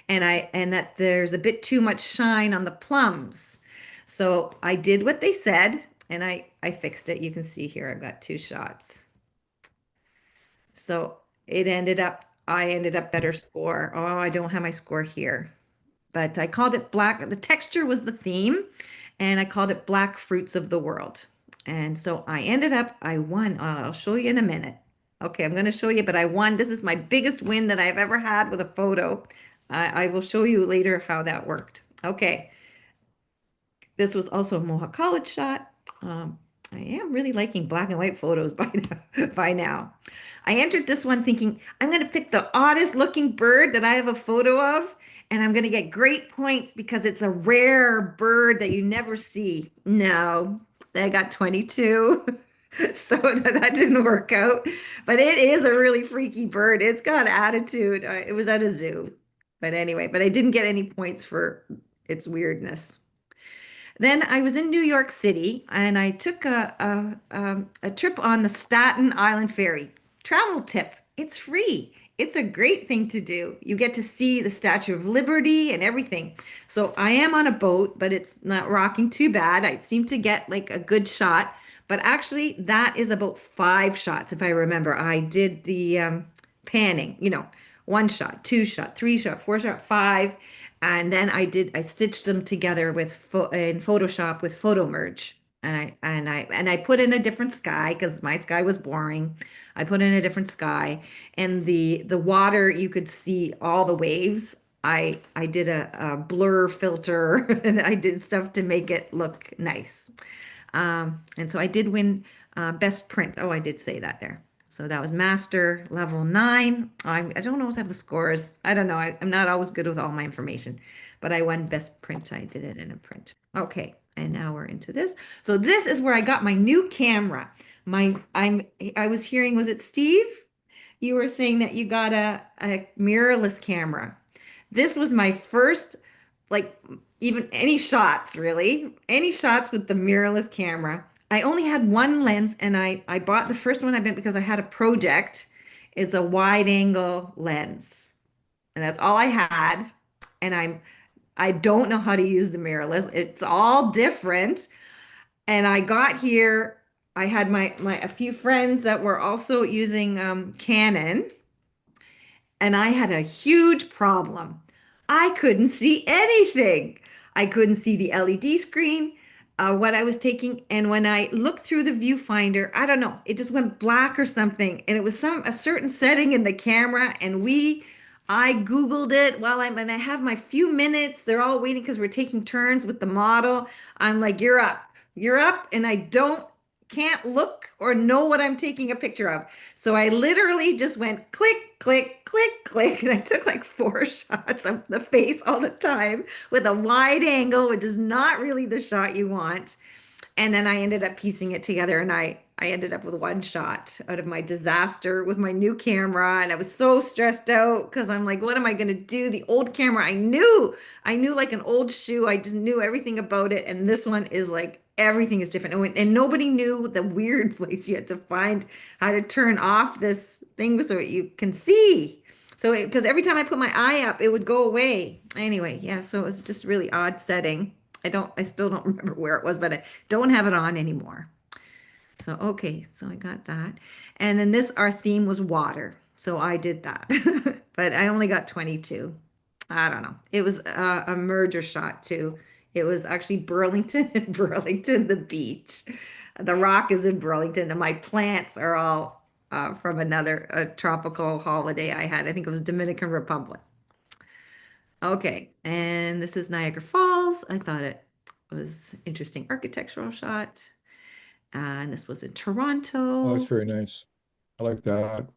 And that there's a bit too much shine on the plums. So I did what they said and I fixed it. You can see here I've got two shots. So I ended up better score. Oh, I don't have my score here. But I called it black. The texture was the theme, and I called it Black Fruits of the World. And so I won. I'll show you in a minute. Okay, I'm going to show you, but I won. This is my biggest win that I've ever had with a photo. I will show you later how that worked. Okay, this was also a Mohawk College shot. I am really liking black and white photos by now. I entered this one thinking I'm going to pick the oddest looking bird that I have a photo of, and I'm going to get great points because it's a rare bird that you never see. No, I got 22. So that didn't work out. But it is a really freaky bird. It's got attitude. It was at a zoo. But anyway, but I didn't get any points for its weirdness. Then I was in New York City and I took a trip on the Staten Island Ferry. Travel tip, it's free. It's a great thing to do. You get to see the Statue of Liberty and everything. So I am on a boat, but it's not rocking too bad. I seem to get like a good shot, but actually that is about 5 shots if I remember. I did the panning, one shot, two shot, three shot, four shot, five. And then I stitched them together in Photoshop with photo merge. And I put in a different sky because my sky was boring. I put in a different sky and the water you could see all the waves. I did a blur filter and I did stuff to make it look nice. And so I did win best print. Oh, I did say that there. So that was master level 9. I don't always have the scores. I don't know. I'm not always good with all my information, but I won best print. I did it in a print. Okay, and now we're into this. So this is where I got my new camera. I was hearing, was it Steve? You were saying that you got a mirrorless camera. This was my first, like, even any shots, really, any shots with the mirrorless camera. I only had one lens and I bought the first one I bought because I had a project. It's a wide angle lens. And that's all I had. And I don't know how to use the mirrorless. It's all different. And I got here, I had my a few friends that were also using Canon, and I had a huge problem. I couldn't see anything. I couldn't see the LED screen, what I was taking. And when I looked through the viewfinder, I don't know, it just went black or something. And it was a certain setting in the camera. And I Googled it and I have my few minutes. They're all waiting because we're taking turns with the model. I'm like, you're up. You're up. And can't look or know what I'm taking a picture of. So I literally just went click, click, click, click, and I took like 4 shots of the face all the time with a wide angle, which is not really the shot you want. And then I ended up piecing it together and I ended up with one shot out of my disaster with my new camera. And I was so stressed out because I'm like, what am I going to do? The old camera, I knew like an old shoe. I just knew everything about it. And this one is like, everything is different. And nobody knew the weird place you had to find how to turn off this thing so you can see. So, because every time I put my eye up, it would go away. Anyway, yeah, so it was just really odd setting. I still don't remember where it was, but I don't have it on anymore. So, okay, so I got that. And then our theme was water. So I did that, but I only got 22. I don't know. It was a merger shot too. It was actually Burlington and Burlington, the beach. The Rock is in Burlington, and my plants are all from another tropical holiday I had. I think it was Dominican Republic. Okay, and this is Niagara Falls. I thought it was interesting architectural shot. And this was in Oh, it's Toronto. very nice. I like that.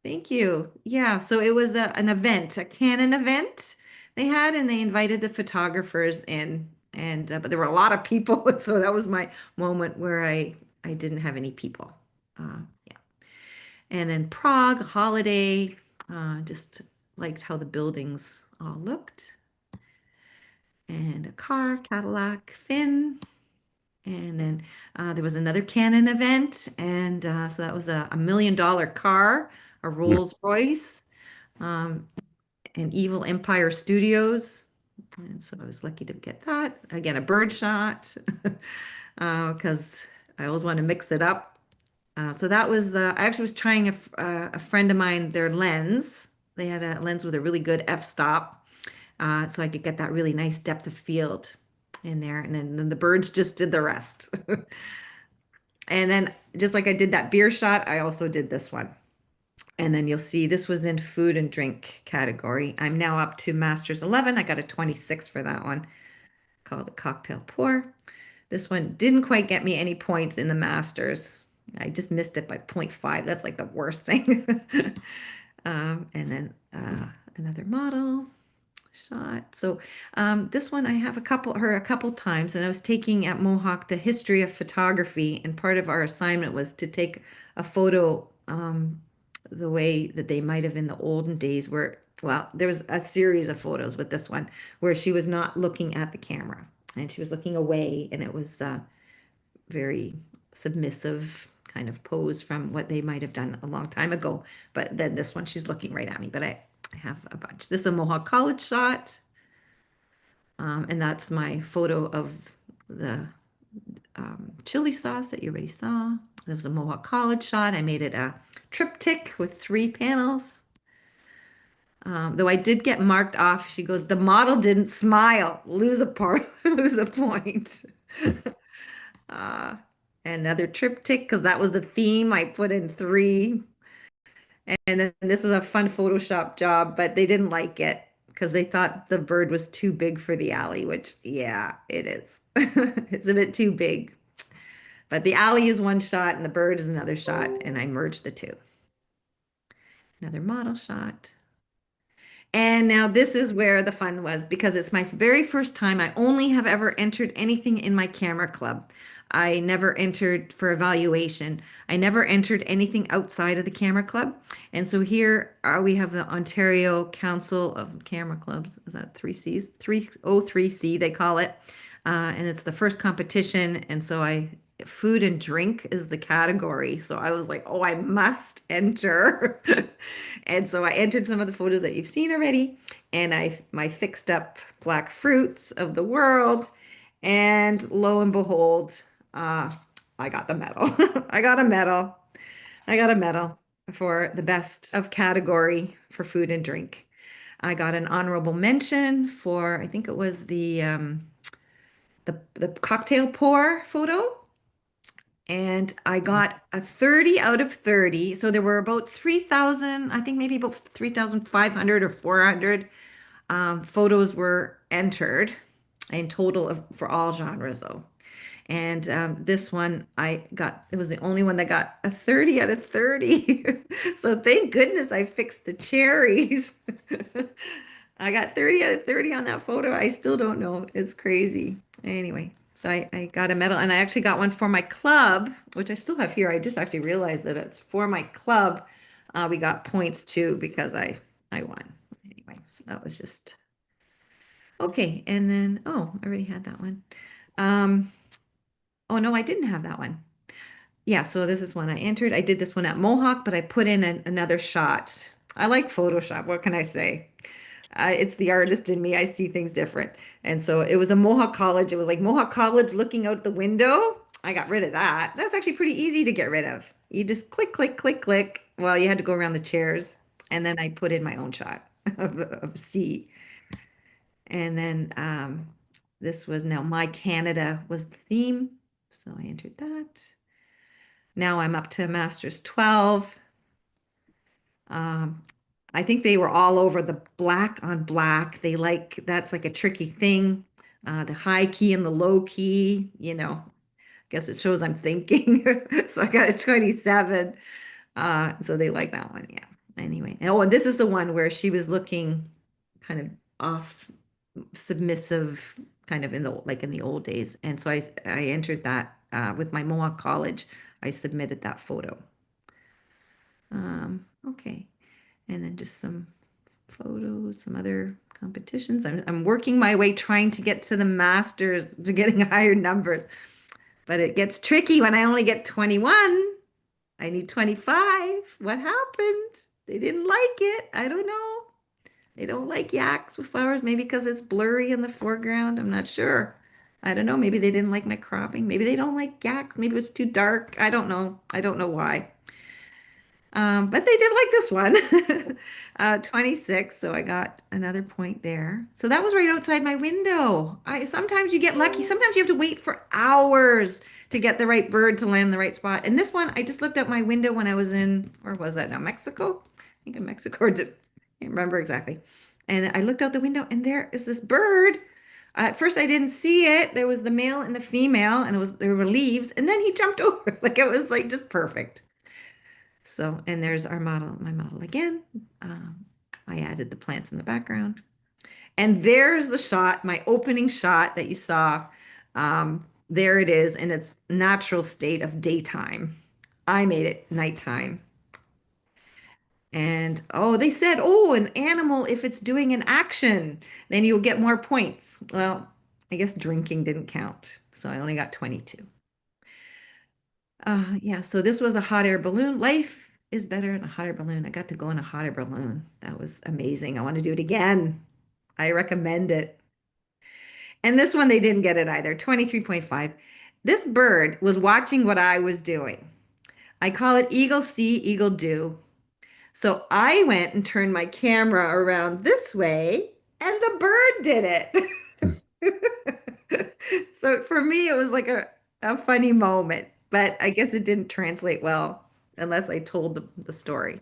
Thank you. Yeah, so it was an event, a Canon event they had, and they invited the photographers in, and but there were a lot of people, so that was my moment where I didn't have any people. Yeah, and then Prague holiday, just liked how the buildings all looked. and a car, Cadillac, Finn. And then there was another Canon event, and so that was a $1 million car, a Rolls Royce, um, and Evil Empire Studios. And so I was lucky to get that. Again, a bird shot, because I always want to mix it up. So that was, I actually was trying a friend of mine, their lens. They had a lens with a really good f-stop, so I could get that really nice depth of field in there. And then the birds just did the rest. And then just like I did that beer shot, I also did this one. And then you'll see this was in food and drink category. I'm now up to Masters 11. I got a 26 for that one, called a cocktail pour. This one didn't quite get me any points in the Masters. I just missed it by 0.5. That's like the worst thing. And then another model shot. So this one I have her a couple times, and I was taking at Mohawk the history of photography, and part of our assignment was to take a photo the way that they might have in the olden days, where, well, there was a series of photos with this one where she was not looking at the camera and she was looking away, and it was very submissive kind of pose from what they might have done a long time ago. But then this one, she's looking right at me, but I have a bunch. This is a Mohawk College shot. And that's my photo of the chili sauce that you already saw. There was a Mohawk College shot. I made it a triptych with 3 panels. Though I did get marked off. She goes, the model didn't smile. Lose a part, lose a point. Another triptych, because that was the theme. I put in 3. And then this was a fun Photoshop job, but they didn't like it because they thought the bird was too big for the alley, which, yeah, it is. It's a bit too big. But the alley is one shot and the bird is another shot, and I merged the two. Another model shot. And now this is where the fun was, because it's my very first time. I only have ever entered anything in my camera club. I never entered for evaluation. I never entered anything outside of the camera club. And so here we have the Ontario Council of Camera Clubs. Is that 3Cs? O3C, they call it. And it's the first competition. And so food and drink is the category. So I was like, oh, I must enter. And so I entered some of the photos that you've seen already. And my fixed up black fruits of the world. And lo and behold, I got the medal. I got a medal. I got a medal for the best of category for food and drink. I got an honorable mention for, I think it was the cocktail pour photo. And I got a 30 out of 30. So there were about 3,000, I think maybe about 3,500 or 400 photos were entered in total for all genres, though. And this one, it was the only one that got a 30 out of 30. So thank goodness I fixed the cherries. I got 30 out of 30 on that photo. I still don't know. It's crazy. Anyway, so I got a medal, and I actually got one for my club, which I still have here. I just actually realized that it's for my club. We got points too because I won. Anyway, so that was just okay. And then, oh, I already had that one. Oh no, I didn't have that one. Yeah, so this is one I entered. I did this one at Mohawk, but I put in another shot. I like Photoshop. What can I say? It's the artist in me. I see things different. And so it was a Mohawk College. It was like Mohawk College looking out the window. I got rid of that. That's actually pretty easy to get rid of. You just click, click, click, click. Well, you had to go around the chairs. And then I put in my own shot of C. And then this was now My Canada was the theme. So I entered that. Now I'm up to Masters 12. I think they were all over the black on black. That's like a tricky thing. The high key and the low key, I guess it shows I'm thinking. So I got a 27. So they like that one. Yeah. Anyway. Oh, and this is the one where she was looking kind of off submissive, kind of in the old days. And so I entered that with my Mohawk College. I submitted that photo. Okay. And then just some photos, some other competitions. I'm working my way trying to get to the masters, to getting higher numbers. But it gets tricky when I only get 21. I need 25. What happened? They didn't like it. I don't know. They don't like yaks with flowers, maybe because it's blurry in the foreground. I'm not sure. I don't know. Maybe they didn't like my cropping. Maybe they don't like yaks. Maybe it's too dark. I don't know. I don't know why. But they did like this one. 26, so I got another point there. So that was right outside my window. Sometimes you get lucky. Sometimes you have to wait for hours to get the right bird to land in the right spot. And this one, I just looked out my window when I was in, where was that now? Mexico? I think in Mexico. I can't remember exactly. And I looked out the window and there is this bird. At first I didn't see it. There was the male and the female, and there were leaves, and then he jumped over. Like it was like just perfect. So, and there's our model, my model again. I added the plants in the background. And there's the shot, my opening shot that you saw. There it is in its natural state of daytime. I made it nighttime. And oh, they said, oh, an animal, if it's doing an action, then you'll get more points. Well, I guess drinking didn't count. So I only got 22. Yeah, so this was a hot air balloon. Life is better in a hot air balloon. I got to go in a hot air balloon. That was amazing. I want to do it again. I recommend it. And this one, they didn't get it either, 23.5. This bird was watching what I was doing. I call it eagle see, eagle do. So I went and turned my camera around this way, and the bird did it. So for me, it was like a funny moment, but I guess it didn't translate well unless I told the story.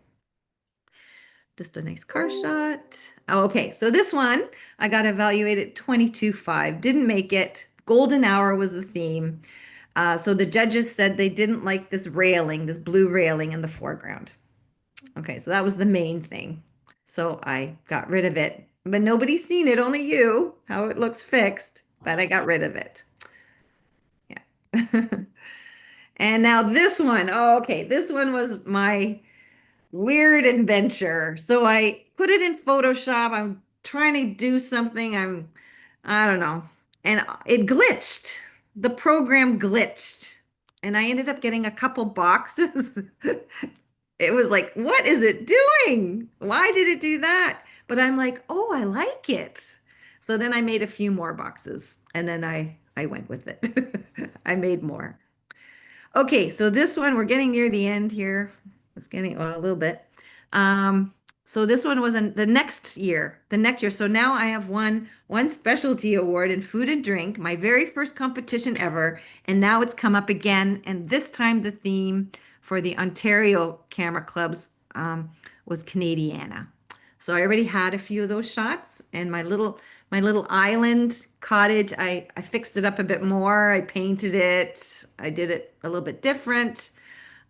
Just a nice car shot. Oh, okay, so this one, I got evaluated 22.5. Didn't make it. Golden hour was the theme. So the judges said they didn't like this railing, this blue railing in the foreground. Okay, so that was the main thing. So I got rid of it, but nobody's seen it, only you, how it looks fixed, but I got rid of it. Yeah. And now this one. Oh, okay, this one was my weird adventure. So I put it in Photoshop. I'm trying to do something. I don't know. And it glitched. The program glitched. And I ended up getting a couple boxes. It was like, what is it doing? Why did it do that? But I'm like, oh, I like it. So then I made a few more boxes and then I went with it. I made more. Okay, so this one, we're getting near the end here. It's getting a little bit. So this one was in the next year. So now I have won one specialty award in food and drink, my very first competition ever. And now it's come up again. And this time the theme for the Ontario Camera Clubs was Canadiana. So I already had a few of those shots, and my little island cottage, I fixed it up a bit more. I painted it. I did it a little bit different.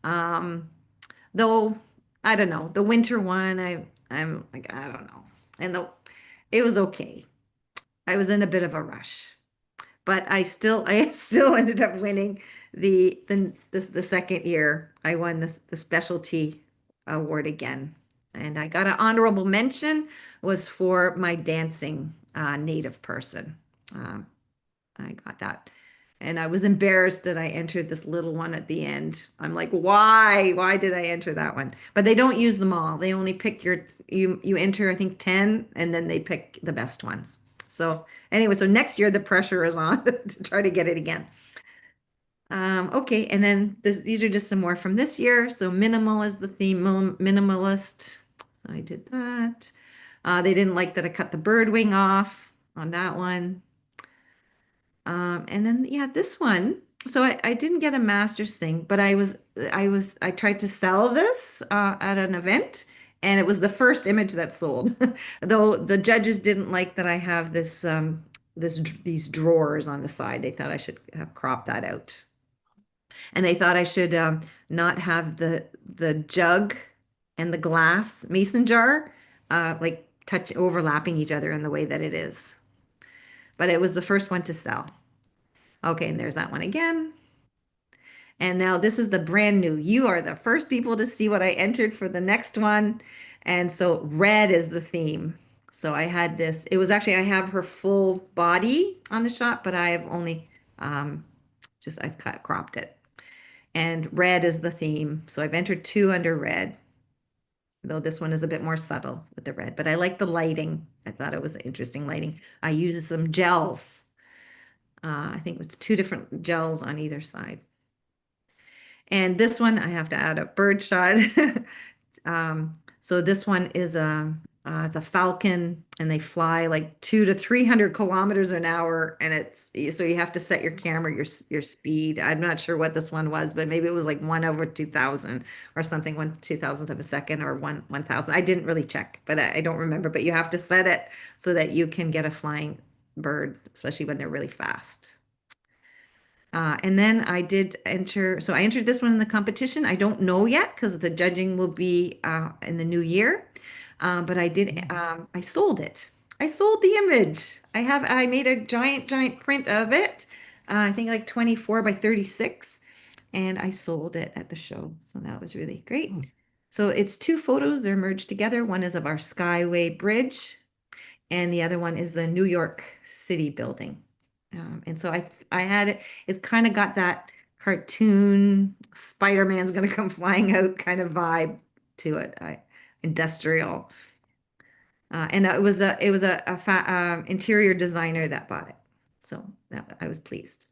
Though I don't know, the winter one, I'm like, I don't know. And it was okay. I was in a bit of a rush. But I still ended up winning the second year. I won the specialty award again. And I got an honorable mention, was for my dancing native person. I got that. And I was embarrassed that I entered this little one at the end. I'm like, why? Why did I enter that one? But they don't use them all. They only pick you enter, I think, 10, and then they pick the best ones. So anyway, so next year the pressure is on to try to get it again. Okay, and then these are just some more from this year. So minimal is the theme, minimalist. So I did that. They didn't like that I cut the bird wing off on that one. And then yeah, this one. So I didn't get a master's thing, but I tried to sell this at an event, and it was the first image that sold. Though the judges didn't like that I have these drawers on the side. They thought I should have cropped that out. And they thought I should not have the jug and the glass mason jar like overlapping each other in the way that it is. But it was the first one to sell. Okay, and there's that one again. And now this is the brand new. You are the first people to see what I entered for the next one. And so red is the theme. So I had this, it was actually, I have her full body on the shot, but I have only um, I've cropped it. And red is the theme. So I've entered two under red, though this one is a bit more subtle with the red, but I like the lighting. I thought it was interesting lighting. I used some gels. I think it was two different gels on either side. And this one, I have to add a bird shot. So this one is it's a falcon, and they fly like 200 to 300 kilometers an hour, and it's so you have to set your camera your speed. I'm not sure what this one was, but maybe it was like 1/2000 or something, 1/2000th of a second, or 1/1000. I didn't really check, but I don't remember. But you have to set it so that you can get a flying bird, especially when they're really fast. And then I did enter, so I entered this one in the competition. I don't know yet because the judging will be in the new year. But I sold it. I sold the image. I made a giant print of it. I think like 24 by 36, and I sold it at the show. So that was really great. So it's two photos. They're merged together. One is of our Skyway Bridge, and the other one is the New York City building. And so I had it, it's kind of got that cartoon, Spider-Man's gonna come flying out kind of vibe to it. Industrial. And it was interior designer that bought it. So that I was pleased.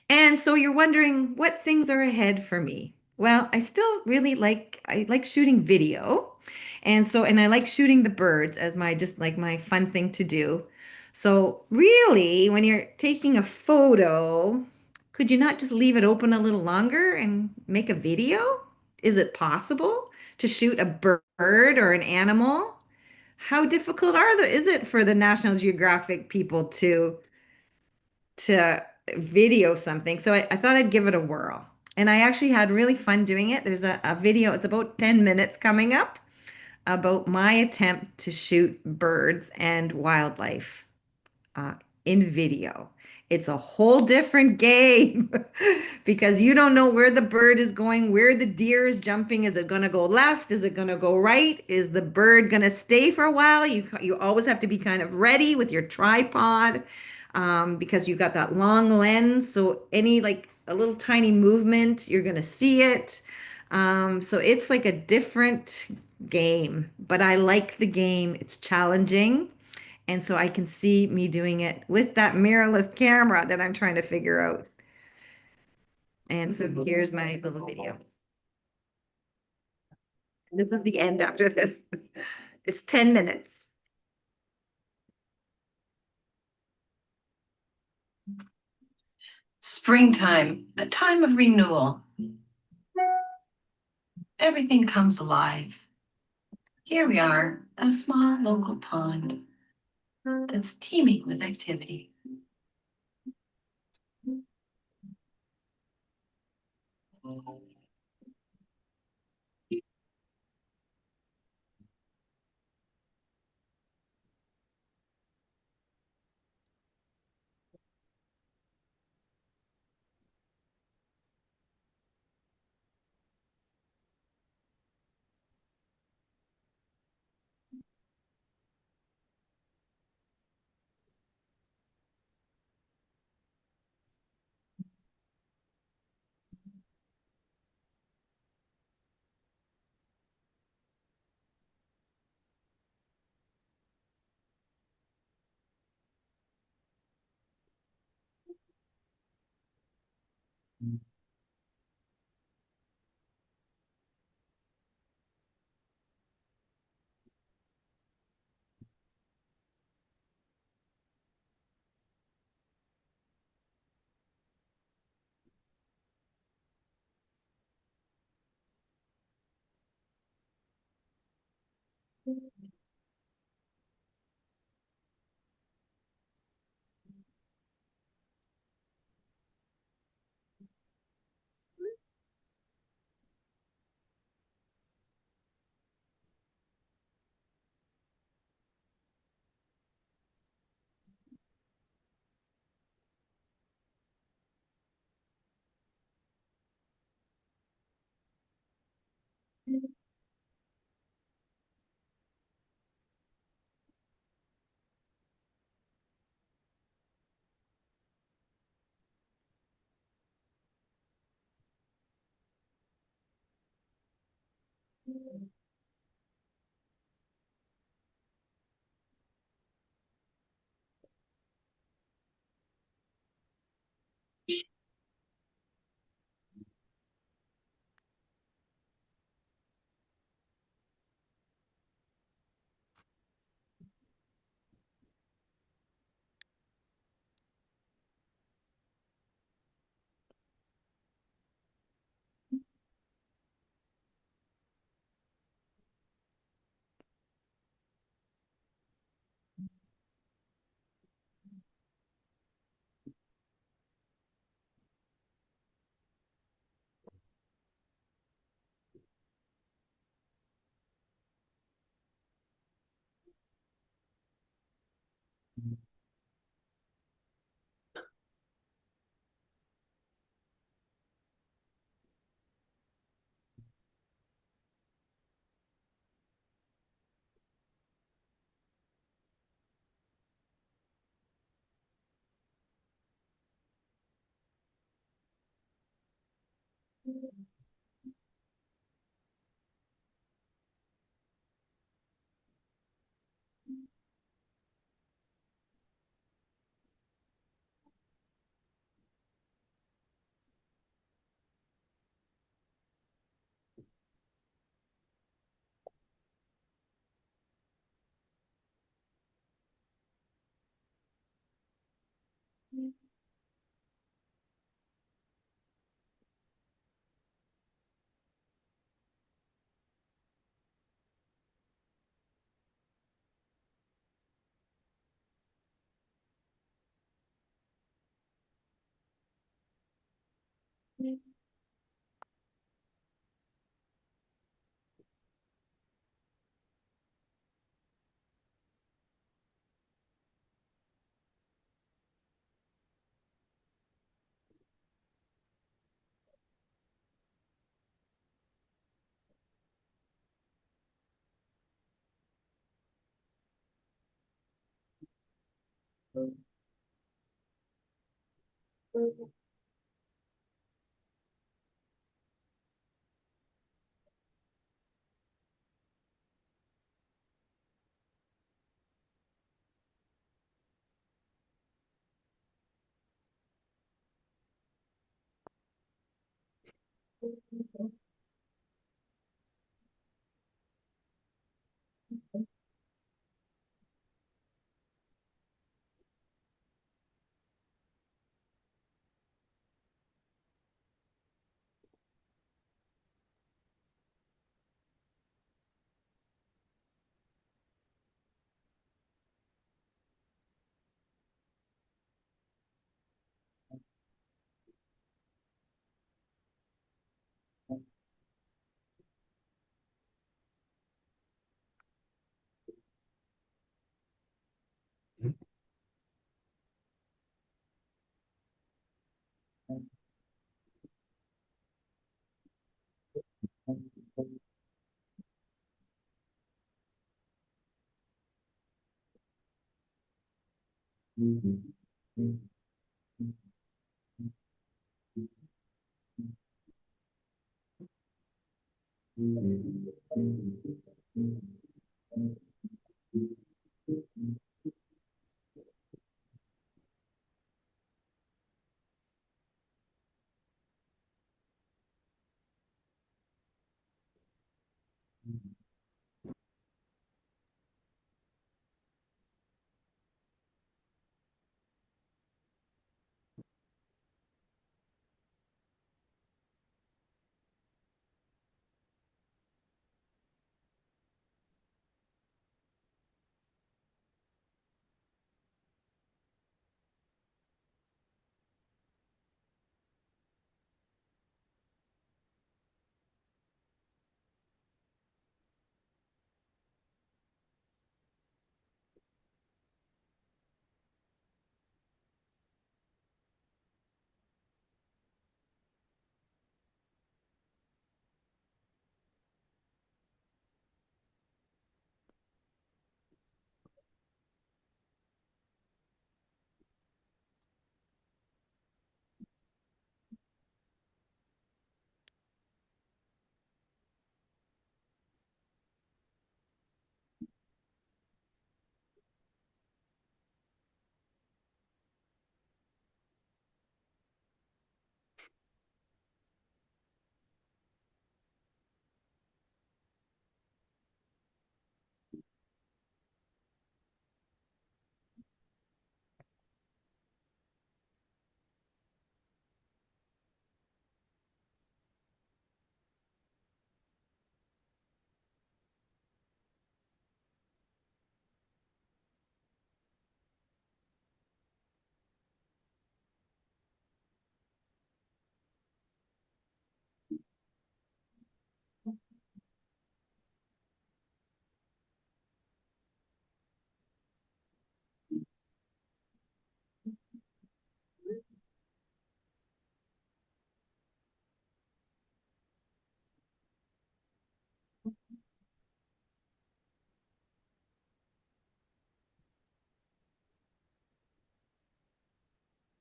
And so you're wondering what things are ahead for me. Well, I like shooting video. And I like shooting the birds as my just like my fun thing to do. So really, when you're taking a photo, could you not just leave it open a little longer and make a video? Is it possible to shoot a bird or an animal? How difficult is it for the National Geographic people to video something? So I thought I'd give it a whirl. And I actually had really fun doing it. There's a video, it's about 10 minutes coming up about my attempt to shoot birds and wildlife uh, in video. It's a whole different game because you don't know where the bird is going, where the deer is jumping. Is it going to go left? Is it going to go right? Is the bird going to stay for a while? You always have to be kind of ready with your tripod because you got that long lens. So any like a little tiny movement, you're going to see it. So it's like a different game, but I like the game. It's challenging. And so I can see me doing it with that mirrorless camera that I'm trying to figure out. And so here's my little video. This is the end after this. It's 10 minutes. Springtime, a time of renewal. Everything comes alive. Here we are at a small local pond that's teeming with activity.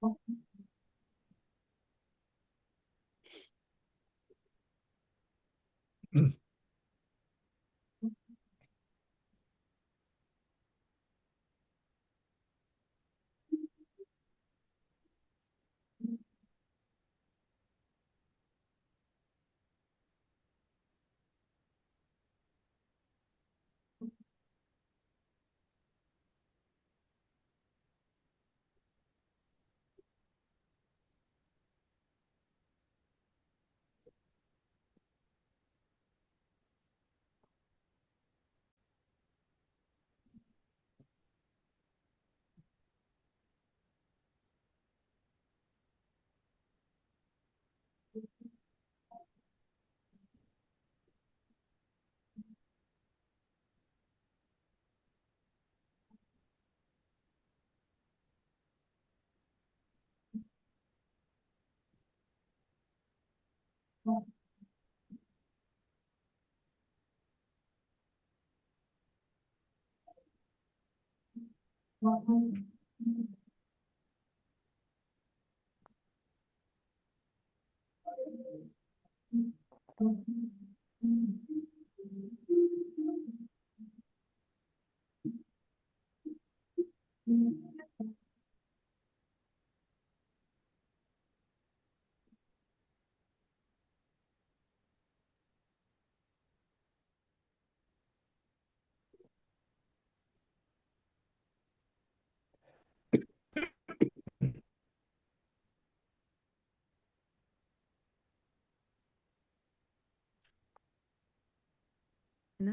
And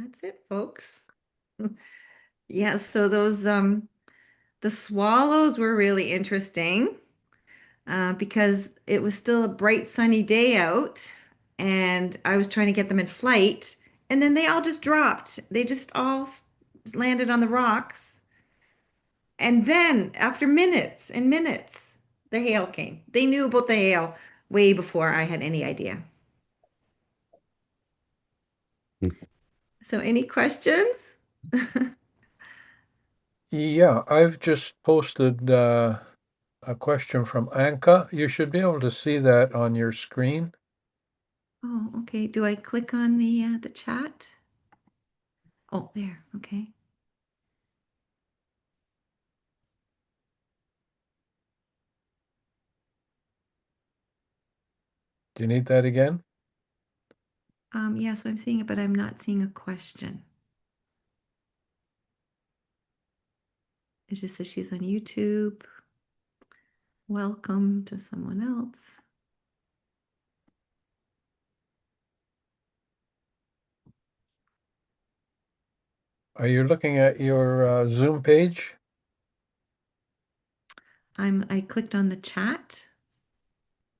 that's it, folks. Yeah, so those the swallows were really interesting because it was still a bright sunny day out and I was trying to get them in flight and then they all just dropped. They just all landed on the rocks. And then after minutes and minutes, the hail came. They knew about the hail way before I had any idea. So any questions? Yeah, I've just posted a question from Anka. You should be able to see that on your screen. Oh, okay. Do I click on the chat? Oh, there. Okay. Do you need that again? Yeah, so I'm seeing it, but I'm not seeing a question. It just says she's on YouTube. Welcome to someone else. Are you looking at your Zoom page? I clicked on the chat,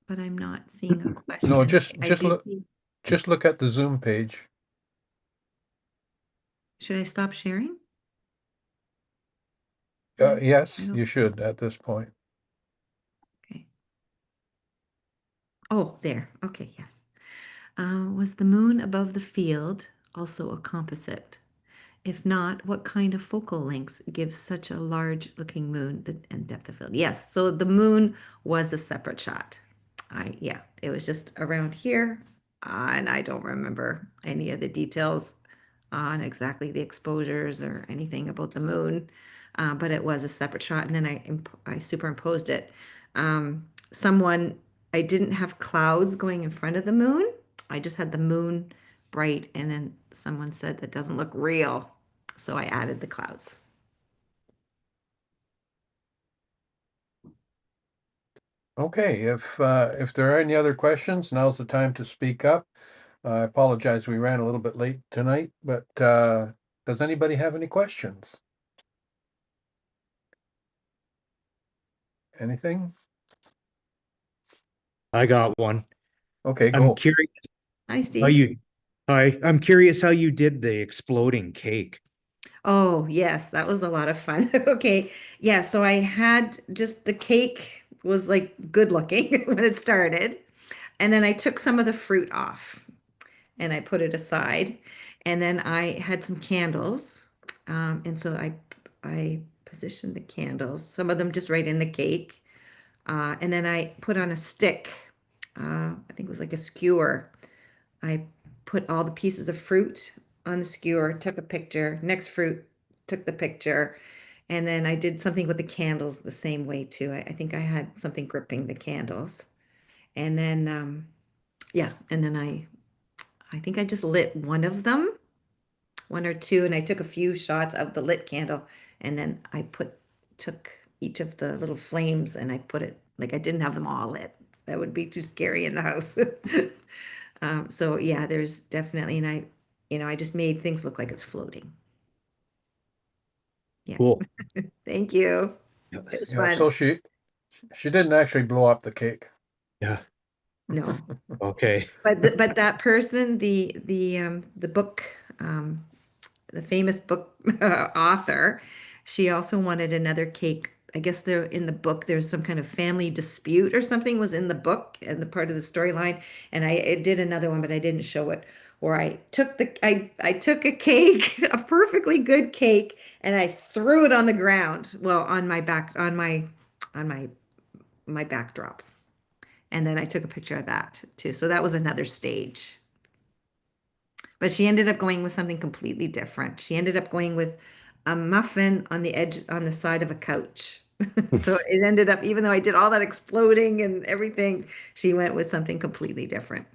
but I'm not seeing a question. No, I do look, see. just look at the Zoom page. Should I stop sharing? I Yes, don't. you should at this point. Okay. Oh, there. Okay, yes. Was the moon above the field also a composite? If not, what kind of focal lengths gives such a large looking moon and depth of field? Yes, so the moon was a separate shot. Yeah, it was just around here, and I don't remember any of the details on exactly the exposures or anything about the moon, but it was a separate shot, and then I superimposed it. Someone I didn't have clouds going in front of the moon. I just had the moon bright, and then someone said that doesn't look real, so I added the clouds. Okay, if there are any other questions, now's the time to speak up. I apologize, we ran a little bit late tonight, but does anybody have any questions? Anything? I got one. Okay, I'm go. curious Hi, how Steve. you, hi, I'm curious how you did the exploding cake. Oh, yes, that was a lot of fun. Okay. Yeah, so I had just the cake was like good looking when it started. And then I took some of the fruit off and I put it aside. And then I had some candles. And so I positioned the candles, some of them just right in the cake. And then I put on a stick, I think it was like a skewer. I put all the pieces of fruit on the skewer, took a picture, next fruit, took the picture, and then I did something with the candles the same way too. I think I had something gripping the candles. And then yeah, and then I think I just lit one of them, one or two, and I took a few shots of the lit candle, and then I took each of the little flames and I put it like I didn't have them all lit. That would be too scary in the house. So yeah, there's definitely, and I just made things look like it's floating. Yeah. Cool. Thank you. Yeah. It was Yeah, fun. so she didn't actually blow up the cake. Yeah. No, Okay. but that person, the book, the famous book author, she also wanted another cake. I guess there in the book there's some kind of family dispute or something was in the book and the part of the storyline. And I did another one, but I didn't show it. Where I took a cake, a perfectly good cake, and I threw it on the ground. Well, on my back, on my backdrop. And then I took a picture of that too. So that was another stage. But she ended up going with something completely different. She ended up going with a muffin on the edge, on the side of a couch. So it ended up, even though I did all that exploding and everything, she went with something completely different.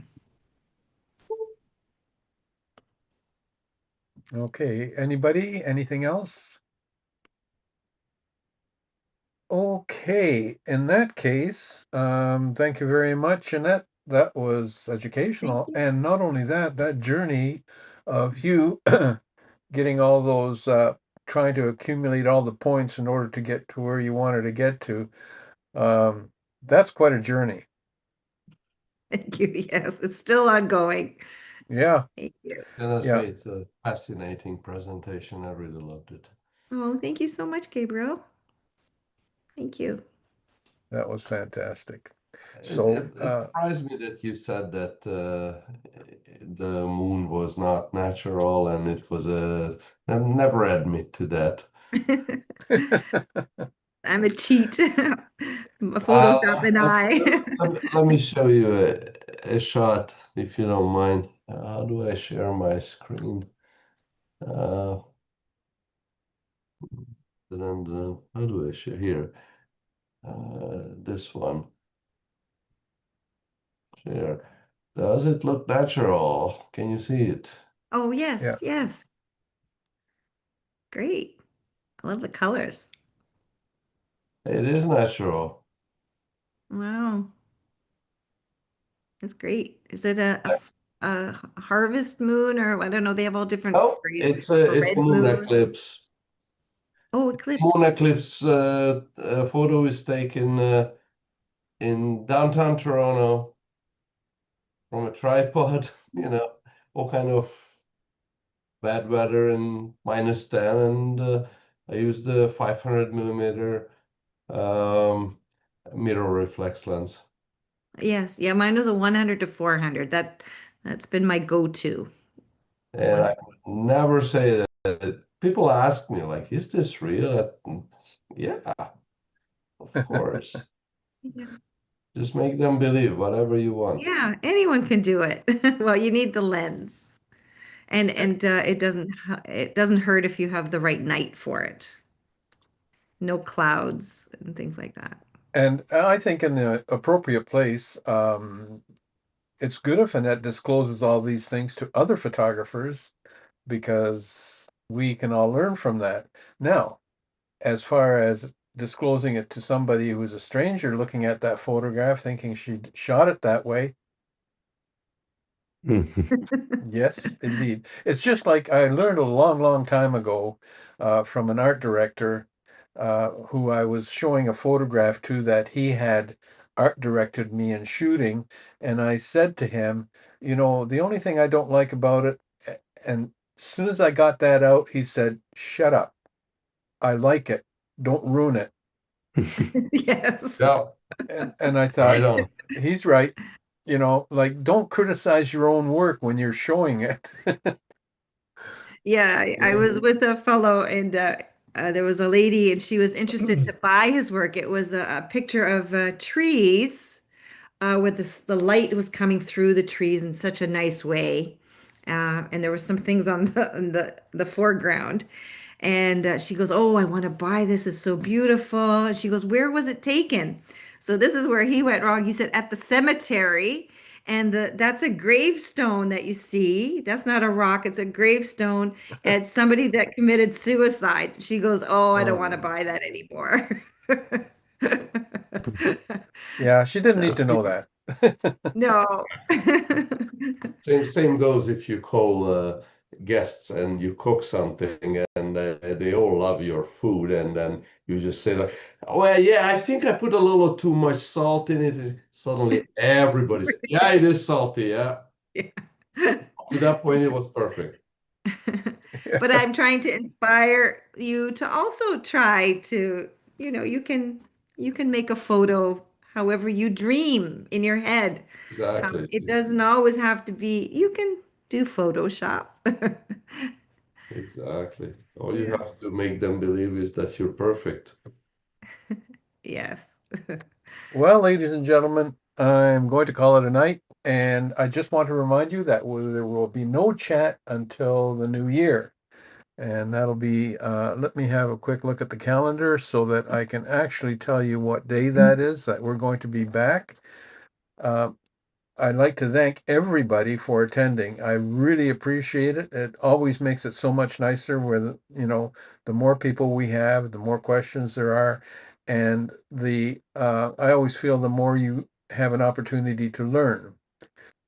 Okay, anybody? Anything else? Okay, in that case, thank you very much, Annette. That was educational. And not only that, that journey of you getting all those, trying to accumulate all the points in order to get to where you wanted to get to, that's quite a journey. Thank you. Yes, it's still ongoing. Yeah, Thank you. Can I yeah, say it's a fascinating presentation? I really loved it. Oh, thank you so much, Gabriel. Thank you. that was fantastic. It, So, it, it surprised me that you said that the moon was not natural and it was a. Never admit to that. I'm a cheat. A Uh, Photoshop and let, I. let me show you a shot, if you don't mind. How do I share my screen? Uh, how do I share here? This one. Share. Does it look natural? Can you see it? Oh, yeah. yes, yes. Great. I love the colors. It is natural. Wow. That's great. Is it a harvest moon or I don't know, they have all different Oh, phrases. it's A it's red moon moon. eclipse. Oh, Moon eclipse. eclipse photo is taken in downtown Toronto from a tripod. You know, all kind of bad weather and -10, and I used the 500 millimeter um, mirror reflex lens. Yes. Yeah, mine was a 100 to 400. That's been my go-to. And One. I would never say that. People ask me, like, is this real? Yeah, of course. Yeah. Just make them believe whatever you want. Yeah, anyone can do it. Well, you need the lens. And it doesn't hurt if you have the right night for it. No clouds and things like that. And I think in the appropriate place, it's good if Annette discloses all these things to other photographers because we can all learn from that. Now, as far as disclosing it to somebody who's a stranger looking at that photograph thinking she shot it that way, yes, indeed. It's just like I learned a long, long time ago from an art director who I was showing a photograph to that he had art directed me in shooting. And I said to him, you know, the only thing I don't like about it, and as soon as I got that out, he said, shut up. I like it. Don't ruin it. Yes. Yeah, And I right thought, on. he's right. You know, like, don't criticize your own work when you're showing it. Yeah, I was with a fellow and there was a lady and she was interested to buy his work. It was a picture of trees with the light was coming through the trees in such a nice way. And there were some things on the foreground. And she goes, "Oh, I want to buy this. It's so beautiful." And she goes, "Where was it taken?" So this is where he went wrong. He said, "At the cemetery." And that's a gravestone that you see. That's not a rock, it's a gravestone at somebody that committed suicide. She goes, "Oh, I don't want to Oh, buy that anymore." Yeah, she didn't need yes, to know that. No. same goes if you call guests and you cook something and they all love your food and then you just say like, "Oh, well, yeah, I think I put a little too much salt in it." Suddenly everybody's, "Yeah, it is salty, yeah." Yeah. Up to that point, it was perfect. But I'm trying to inspire you to also try to, you can make a photo however you dream in your head. Exactly. It doesn't always have to be, you can do Photoshop. Exactly. All you Yeah. have to make them believe is that you're perfect. Yes. Well, ladies and gentlemen, I'm going to call it a night, and I just want to remind you that there will be no chat until the new year. And that'll be, let me have a quick look at the calendar so that I can actually tell you what day that is that we're going to be back. Uh, I'd like to thank everybody for attending. I really appreciate it. It always makes it so much nicer where, the more people we have, the more questions there are. And I always feel the more you have an opportunity to learn.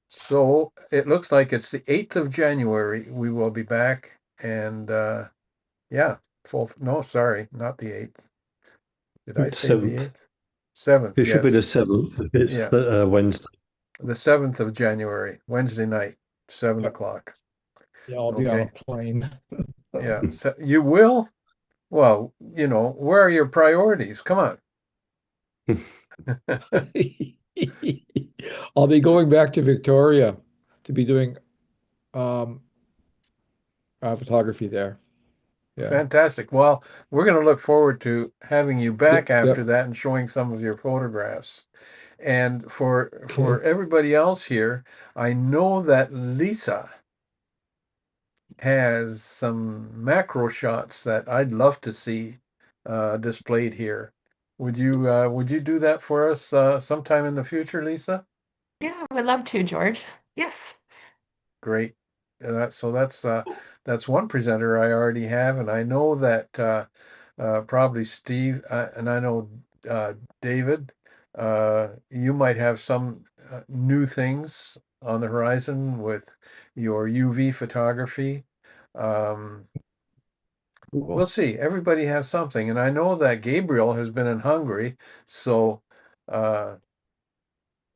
So it looks like it's the 8th of January we will be back. And yeah, no, sorry, not the 8th. Did I say the 7th. 8th? 7th, It should be the yes. 7th if it's Yeah. the Wednesday. The 7th of January, Wednesday night, 7 Yep. o'clock. Yeah, I'll be on a Okay. plane. Yeah. So you will? Well, where are your priorities? Come on. I'll be going back to Victoria to be doing photography there. Yeah. Fantastic. Well, we're going to look forward to having you back Yep, after yep. that and showing some of your photographs. And for Okay. everybody else here, I know that Lisa has some macro shots that I'd love to see displayed here. Would you do that for us sometime in the future, Lisa? Yeah, I would love to, George. Yes. Great. That's one presenter I already have, and I know that probably Steve and I know David. You might have some new things on the horizon with your UV photography. Um, we'll see. Everybody has something, and I know that Gabriel has been in Hungary, so uh,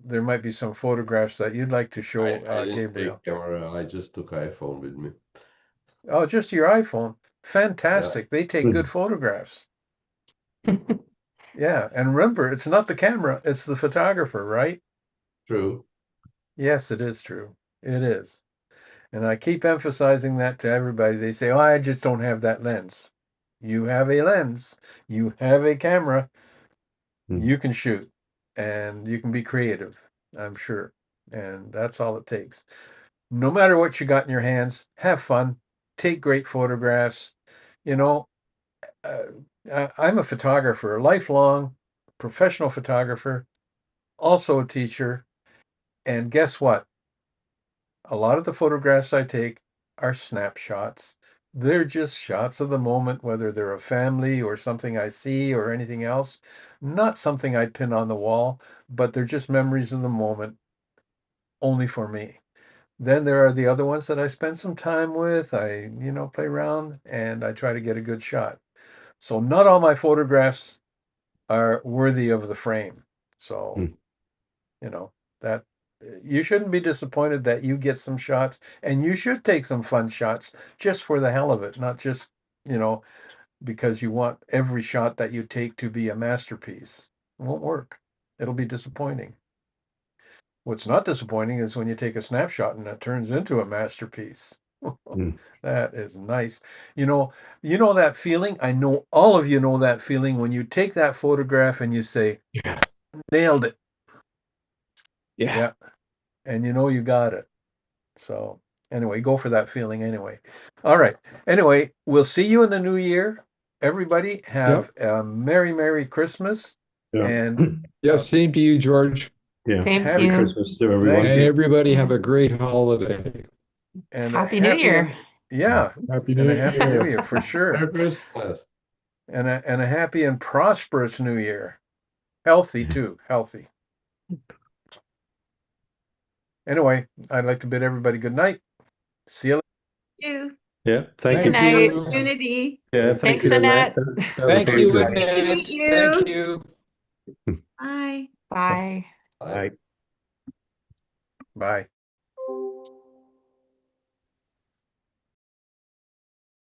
there might be some photographs that you'd like to show I didn't Gabriel. take camera, I just took iPhone with me. Oh, just your iPhone. Yeah, Fantastic. They take good photographs. Yeah, and remember, it's not the camera, it's the photographer, right? true. Yes, it is true. It is. And I keep emphasizing that to everybody. They say, "Oh, I just don't have that lens." You have a lens, you have a camera, you can shoot, and you can be creative, I'm sure. And that's all it takes. No matter what you got in your hands, have fun, take great photographs. You know, I'm a photographer, a lifelong professional photographer, also a teacher. And guess what? A lot of the photographs I take are snapshots. They're just shots of the moment, whether they're a family or something I see or anything else. Not something I'd pin on the wall, but they're just memories of the moment only for me. Then there are the other ones that I spend some time with. I, play around and I try to get a good shot. So not all my photographs are worthy of the frame. So, you know, that you shouldn't be disappointed that you get some shots and you should take some fun shots just for the hell of it, not just, you know, because you want every shot that you take to be a masterpiece. It won't work. It'll be disappointing. What's not disappointing is when you take a snapshot and it turns into a masterpiece. That is nice. You know that feeling? I know all of you know that feeling when you take that photograph and you say, Yeah. nailed it. Yeah. Yeah. And you know you got it. So anyway, go for that feeling anyway. All right. Anyway, we'll see you in the new year. Everybody have a Merry Christmas. Yeah. And Yeah, same to you, George. Yeah. Same to Happy you. Christmas to everyone. Thank And you. everybody have a great holiday. And Happy New Year. yeah. Happy And New a happy new Year. year for sure. Merry Christmas. And a happy and prosperous new year. Healthy too. Healthy. Anyway, I'd like to bid everybody good night. See you later. You. Yeah. Thank Good you. night. Unity. Yeah. Thanks, you, Annette. Thank you, Great to Annette. meet you. Thank you. Bye. Bye. Bye. Bye.